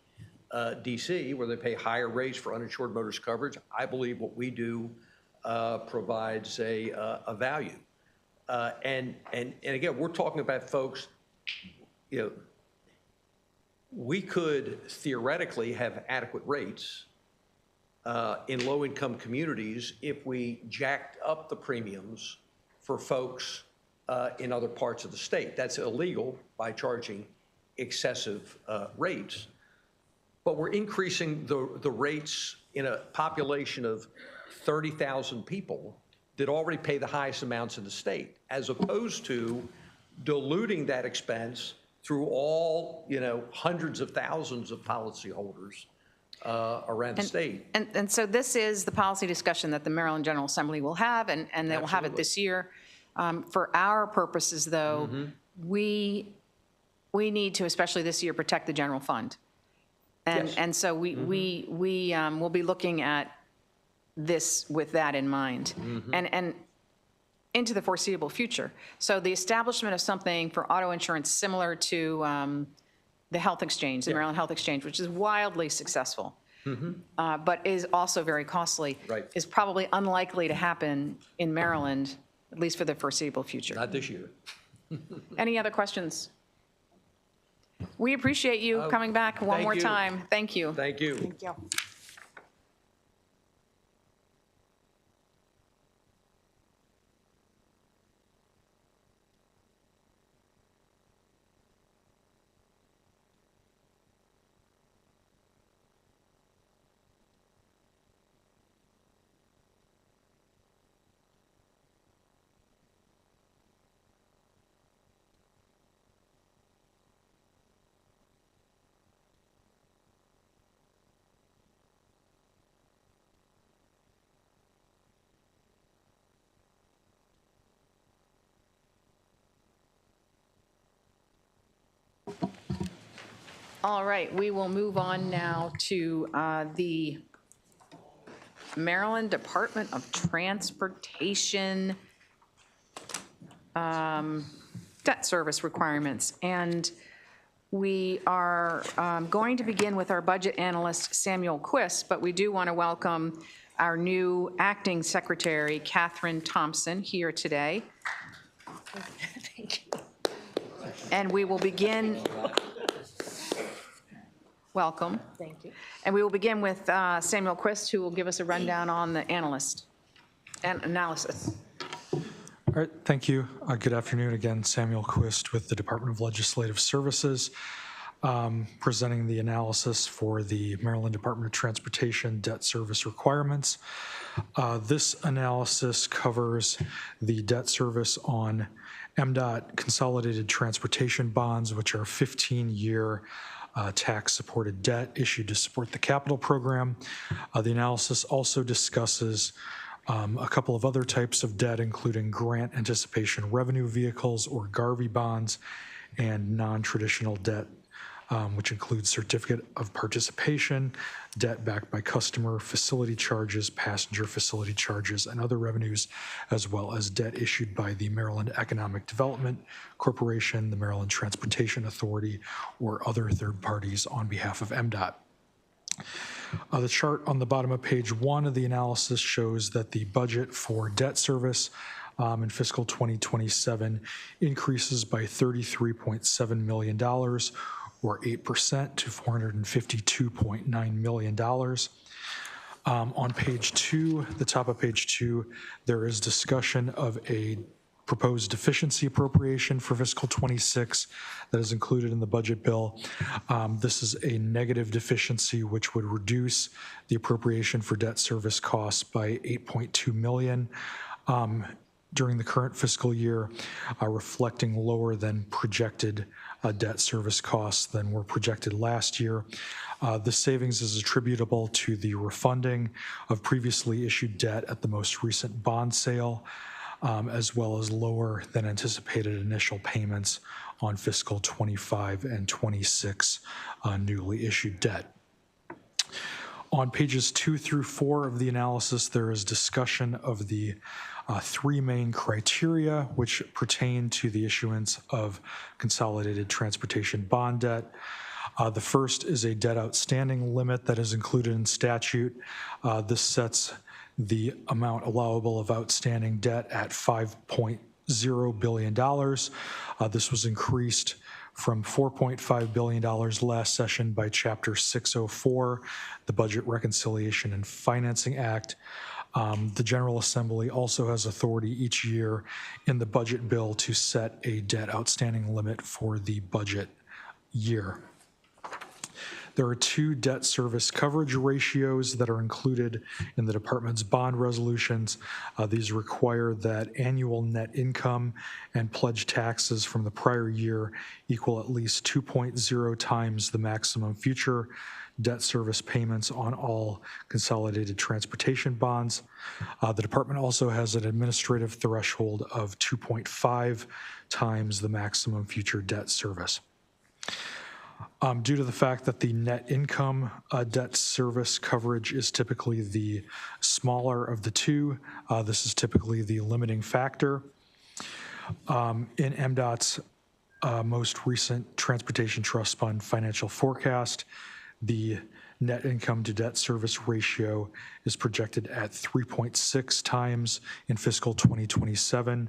DC, where they pay higher rates for uninsured motorist coverage. I believe what we do provides a value. And again, we're talking about folks, we could theoretically have adequate rates in low-income communities if we jacked up the premiums for folks in other parts of the state. That's illegal by charging excessive rates. But we're increasing the rates in a population of 30,000 people that already pay the highest amounts in the state, as opposed to diluting that expense through all, hundreds of thousands of policyholders around the state. And so this is the policy discussion that the Maryland General Assembly will have, and they will have it this year. For our purposes, though, we need to, especially this year, protect the general fund. And so we will be looking at this with that in mind, and into the foreseeable future. So the establishment of something for auto insurance similar to the health exchange, the Maryland Health Exchange, which is wildly successful, but is also very costly, is probably unlikely to happen in Maryland, at least for the foreseeable future. Not this year. Any other questions? We appreciate you coming back one more time. Thank you. Thank you. Thank you. All right, we will move on now to the Maryland Department of Transportation debt service requirements. And we are going to begin with our budget analyst, Samuel Quist, but we do want to welcome our new acting secretary, Catherine Thompson, here today. Thank you. And we will begin. Welcome. Thank you. And we will begin with Samuel Quist, who will give us a rundown on the analyst and analysis. All right, thank you. Good afternoon again. Samuel Quist with the Department of Legislative Services, presenting the analysis for the Maryland Department of Transportation debt service requirements. This analysis covers the debt service on MDOT consolidated transportation bonds, which are 15-year tax-supported debt issued to support the capital program. The analysis also discusses a couple of other types of debt, including grant anticipation revenue vehicles, or GARVI bonds, and non-traditional debt, which includes certificate of participation, debt backed by customer facility charges, passenger facility charges, and other revenues, as well as debt issued by the Maryland Economic Development Corporation, the Maryland Transportation Authority, or other third parties on behalf of MDOT. The chart on the bottom of page 1 of the analysis shows that the budget for debt service in fiscal 2027 increases by $33.7 million, or 8% to $452.9 million. On page 2, the top of page 2, there is discussion of a proposed deficiency appropriation for fiscal 26 that is included in the budget bill. This is a negative deficiency, which would reduce the appropriation for debt service costs by $8.2 million during the current fiscal year, reflecting lower than projected debt service costs than were projected last year. The savings is attributable to the refunding of previously issued debt at the most recent bond sale, as well as lower than anticipated initial payments on fiscal 25 and 26 newly issued debt. On pages 2 through 4 of the analysis, there is discussion of the 3 main criteria which pertain to the issuance of consolidated transportation bond debt. The first is a debt outstanding limit that is included in statute. This sets the amount allowable of outstanding debt at $5.0 billion. This was increased from $4.5 billion last session by Chapter 604, the Budget Reconciliation and Financing Act. The General Assembly also has authority each year in the budget bill to set a debt outstanding limit for the budget year. There are 2 debt service coverage ratios that are included in the department's bond resolutions. These require that annual net income and pledged taxes from the prior year equal at least 2.0 times the maximum future debt service payments on all consolidated transportation bonds. The department also has an administrative threshold of 2.5 times the maximum future debt service. Due to the fact that the net income debt service coverage is typically the smaller of the 2, this is typically the limiting factor. In MDOT's most recent Transportation Trust Fund financial forecast, the net income to debt service ratio is projected at 3.6 times in fiscal 2027.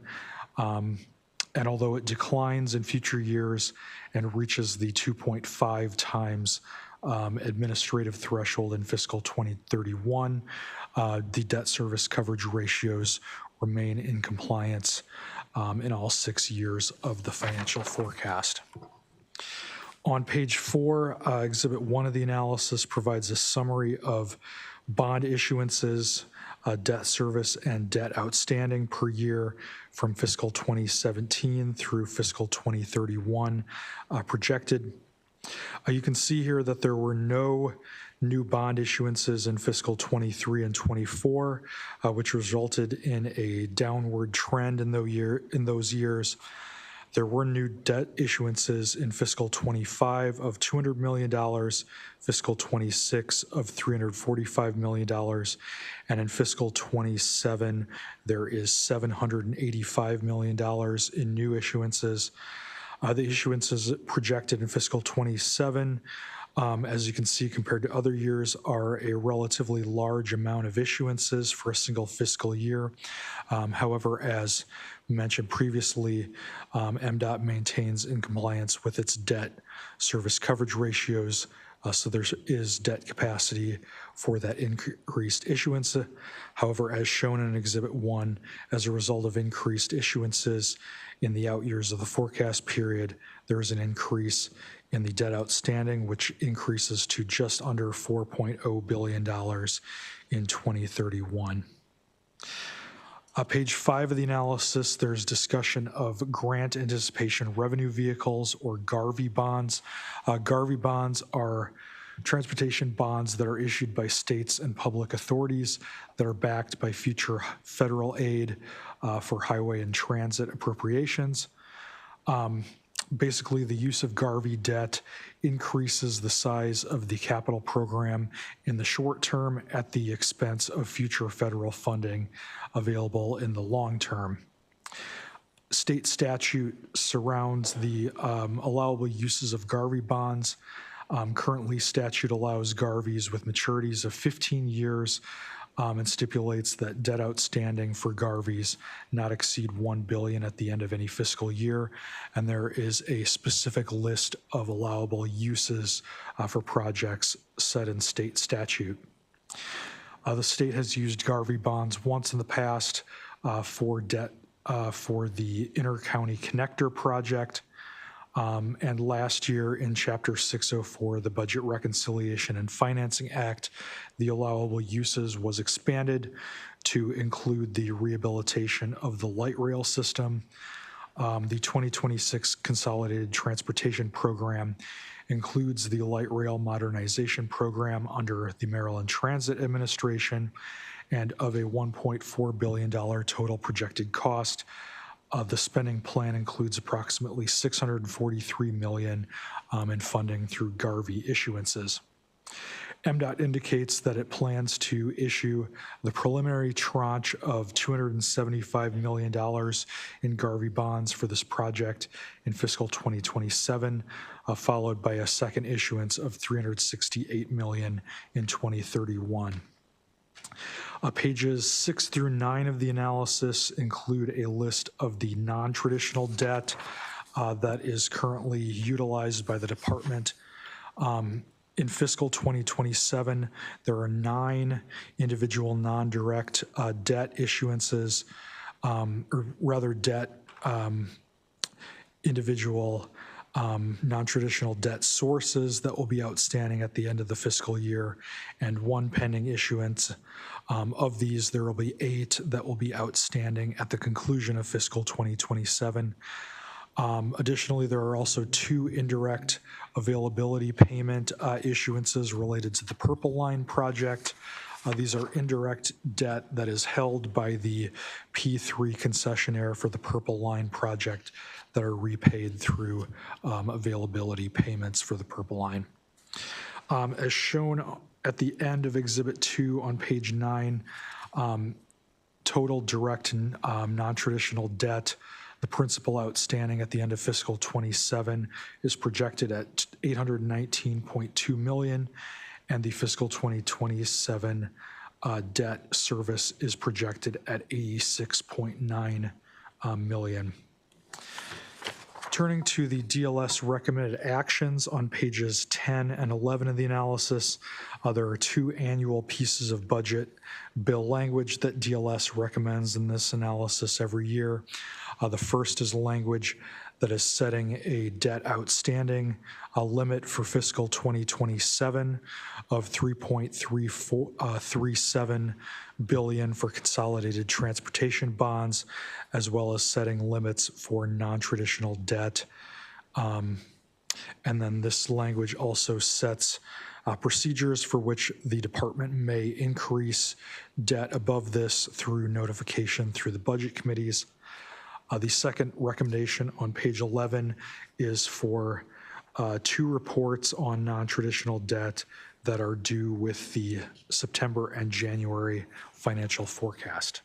And although it declines in future years and reaches the 2.5 times administrative threshold in fiscal 2031, the debt service coverage ratios remain in compliance in all 6 years of the financial forecast. On page 4, Exhibit 1 of the analysis provides a summary of bond issuances, debt service, and debt outstanding per year from fiscal 2017 through fiscal 2031 projected. You can see here that there were no new bond issuances in fiscal 23 and 24, which resulted in a downward trend in those years. There were new debt issuances in fiscal 25 of $200 million, fiscal 26 of $345 million, and in fiscal 27, there is $785 million in new issuances. The issuances projected in fiscal 27, as you can see, compared to other years, are a relatively large amount of issuances for a single fiscal year. However, as mentioned previously, MDOT maintains in compliance with its debt service coverage ratios, so there is debt capacity for that increased issuance. However, as shown in Exhibit 1, as a result of increased issuances in the out years of the forecast period, there is an increase in the debt outstanding, which increases to just under $4.0 billion in 2031. Page 5 of the analysis, there's discussion of grant anticipation revenue vehicles, or GARVI bonds. GARVI bonds are transportation bonds that are issued by states and public authorities that are backed by future federal aid for highway and transit appropriations. Basically, the use of GARVI debt increases the size of the capital program in the short term at the expense of future federal funding available in the long term. State statute surrounds the allowable uses of GARVI bonds. Currently, statute allows GARVIs with maturities of 15 years and stipulates that debt outstanding for GARVIs not exceed $1 billion at the end of any fiscal year, and there is a specific list of allowable uses for projects set in state statute. The state has used GARVI bonds once in the past for debt for the Inter-County Connector project. And last year in Chapter 604, the Budget Reconciliation and Financing Act, the allowable uses was expanded to include the rehabilitation of the light rail system. The 2026 Consolidated Transportation Program includes the light rail modernization program under the Maryland Transit Administration, and of a $1.4 billion total projected cost. The spending plan includes approximately $643 million in funding through GARVI issuances. MDOT indicates that it plans to issue the preliminary tranche of $275 million in Garvey bonds for this project in fiscal 2027, followed by a second issuance of $368 million in 2031. Pages 6 through 9 of the analysis include a list of the non-traditional debt that is currently utilized by the department. In fiscal 2027, there are 9 individual non-direct debt issuances, or rather individual non-traditional debt sources that will be outstanding at the end of the fiscal year, and 1 pending issuance. Of these, there will be 8 that will be outstanding at the conclusion of fiscal 2027. Additionally, there are also 2 indirect availability payment issuances related to the Purple Line project. These are indirect debt that is held by the P3 concessionaire for the Purple Line project that are repaid through availability payments for the Purple Line. As shown at the end of Exhibit 2 on page 9, total direct and non-traditional debt, the principal outstanding at the end of fiscal 27 is projected at $819.2 million, and the fiscal 2027 debt service is projected at $86.9 million. Turning to the DLS recommended actions on pages 10 and 11 of the analysis, there are 2 annual pieces of budget bill language that DLS recommends in this analysis every year. The first is language that is setting a debt outstanding limit for fiscal 2027 of $3.37 billion for consolidated transportation bonds, as well as setting limits for non-traditional debt. And then this language also sets procedures for which the department may increase debt above this through notification through the budget committees. The second recommendation on page 11 is for 2 reports on non-traditional debt that are due with the September and January financial forecast.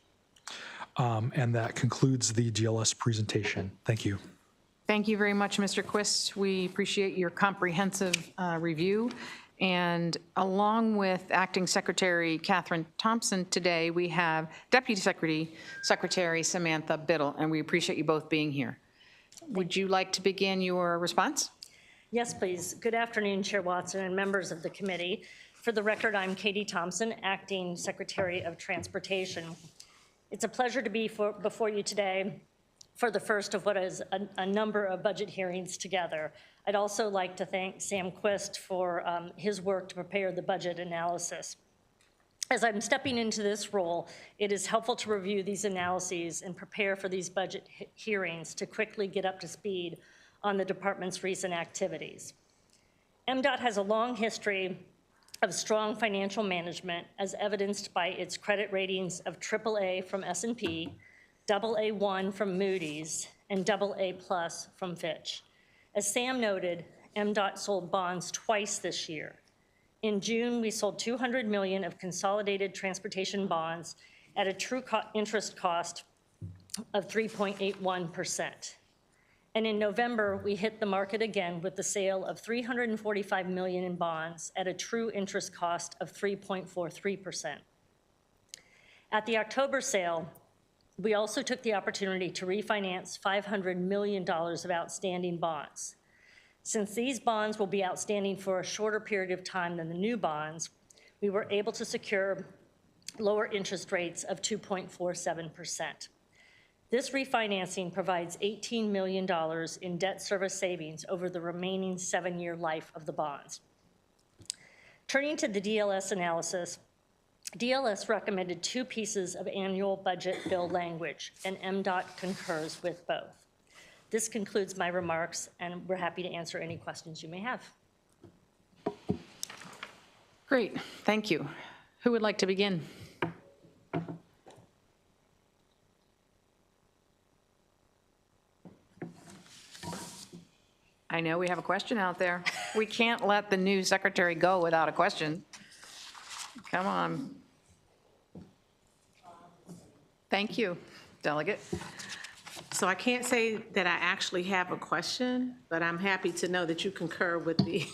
And that concludes the DLS presentation. Thank you. Thank you very much, Mr. Quist. We appreciate your comprehensive review. And along with Acting Secretary Catherine Thompson today, we have Deputy Secretary Samantha Biddle, and we appreciate you both being here. Would you like to begin your response? Yes, please. Good afternoon, Chair Watson and members of the committee. For the record, I'm Katie Thompson, Acting Secretary of Transportation. It's a pleasure to be before you today for the first of what is a number of budget hearings together. I'd also like to thank Sam Quist for his work to prepare the budget analysis. As I'm stepping into this role, it is helpful to review these analyses and prepare for these budget hearings to quickly get up to speed on the department's recent activities. MDOT has a long history of strong financial management, as evidenced by its credit ratings of AAA from S&P, AA1 from Moody's, and AA+ from Fitch. As Sam noted, MDOT sold bonds twice this year. In June, we sold $200 million of consolidated transportation bonds at a true interest cost of 3.81%. And in November, we hit the market again with the sale of $345 million in bonds at a true interest cost of 3.43%. At the October sale, we also took the opportunity to refinance $500 million of outstanding bonds. Since these bonds will be outstanding for a shorter period of time than the new bonds, we were able to secure lower interest rates of 2.47%. This refinancing provides $18 million in debt service savings over the remaining 7-year life of the bonds. Turning to the DLS analysis, DLS recommended 2 pieces of annual budget bill language, and MDOT concurs with both. This concludes my remarks, and we're happy to answer any questions you may have. Great, thank you. Who would like to begin? I know we have a question out there. We can't let the new secretary go without a question. Come on. Thank you, Delegate. So I can't say that I actually have a question, but I'm happy to know that you concur with the,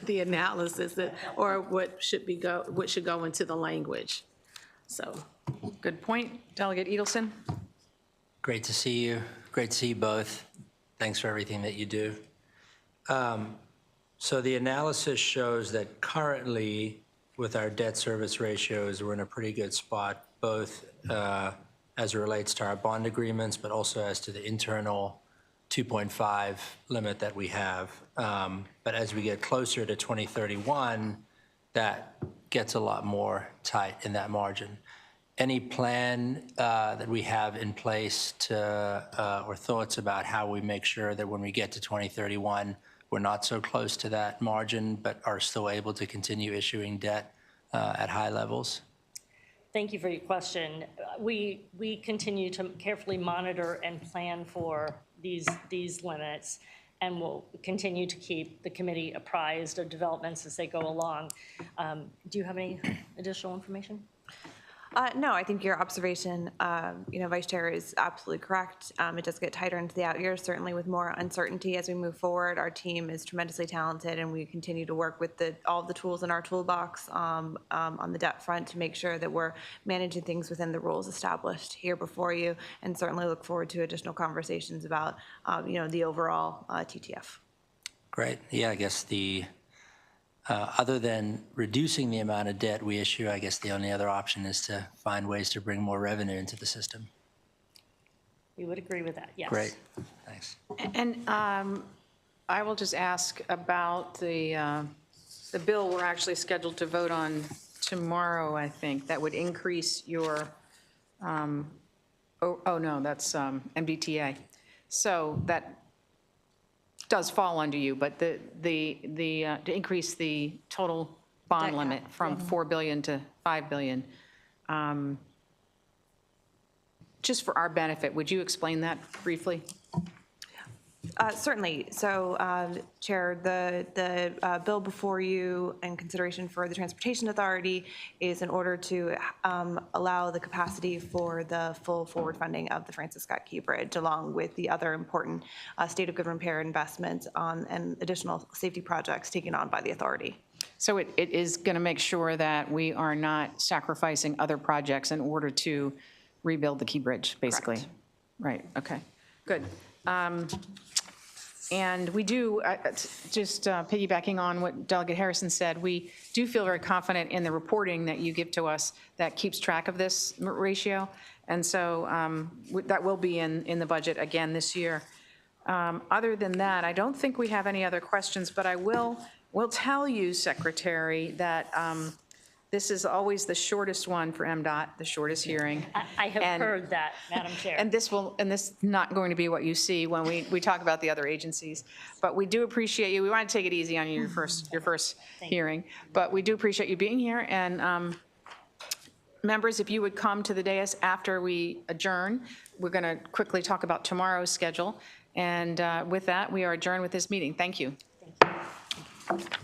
the analysis that, or what should go into the language. So, Good point. Delegate Edelson? Great to see you. Great to see you both. Thanks for everything that you do. So the analysis shows that currently, with our debt service ratios, we're in a pretty good spot, both as it relates to our bond agreements, but also as to the internal 2.5 limit that we have. But as we get closer to 2031, that gets a lot more tight in that margin. Any plan that we have in place to, or thoughts about how we make sure that when we get to 2031, we're not so close to that margin, but are still able to continue issuing debt at high levels? Thank you for your question. We continue to carefully monitor and plan for these limits, and we'll continue to keep the committee apprised of developments as they go along. Do you have any additional information? No, I think your observation, Vice Chair, is absolutely correct. It does get tighter into the out years, certainly with more uncertainty as we move forward. Our team is tremendously talented, and we continue to work with all of the tools in our toolbox on the debt front to make sure that we're managing things within the rules established here before you, and certainly look forward to additional conversations about, the overall TTF. Great. Yeah, I guess other than reducing the amount of debt we issue, I guess the only other option is to find ways to bring more revenue into the system. We would agree with that, yes. Great, thanks. And I will just ask about the bill we're actually scheduled to vote on tomorrow, I think, that would increase your, no, that's MDTA. So that does fall under you, but to increase the total bond limit from 4 billion to 5 billion. Just for our benefit, would you explain that briefly? Certainly. So, Chair, the bill before you in consideration for the Transportation Authority is in order to allow the capacity for the full forward funding of the Francis Scott Key Bridge, along with the other important state of good repair investments and additional safety projects taken on by the authority. So it is going to make sure that we are not sacrificing other projects in order to rebuild the Key Bridge, basically. Correct. Right, okay, good. And we do, just piggybacking on what Delegate Harrison said, we do feel very confident in the reporting that you give to us that keeps track of this ratio. And so that will be in the budget again this year. Other than that, I don't think we have any other questions, but I will tell you, Secretary, that this is always the shortest one for MDOT, the shortest hearing. I have heard that, Madam Chair. And this is not going to be what you see when we talk about the other agencies. But we do appreciate you. We want to take it easy on you, your first hearing. But we do appreciate you being here. And members, if you would come to the dais after we adjourn, we're going to quickly talk about tomorrow's schedule. And with that, we are adjourned with this meeting. Thank you. Thank you.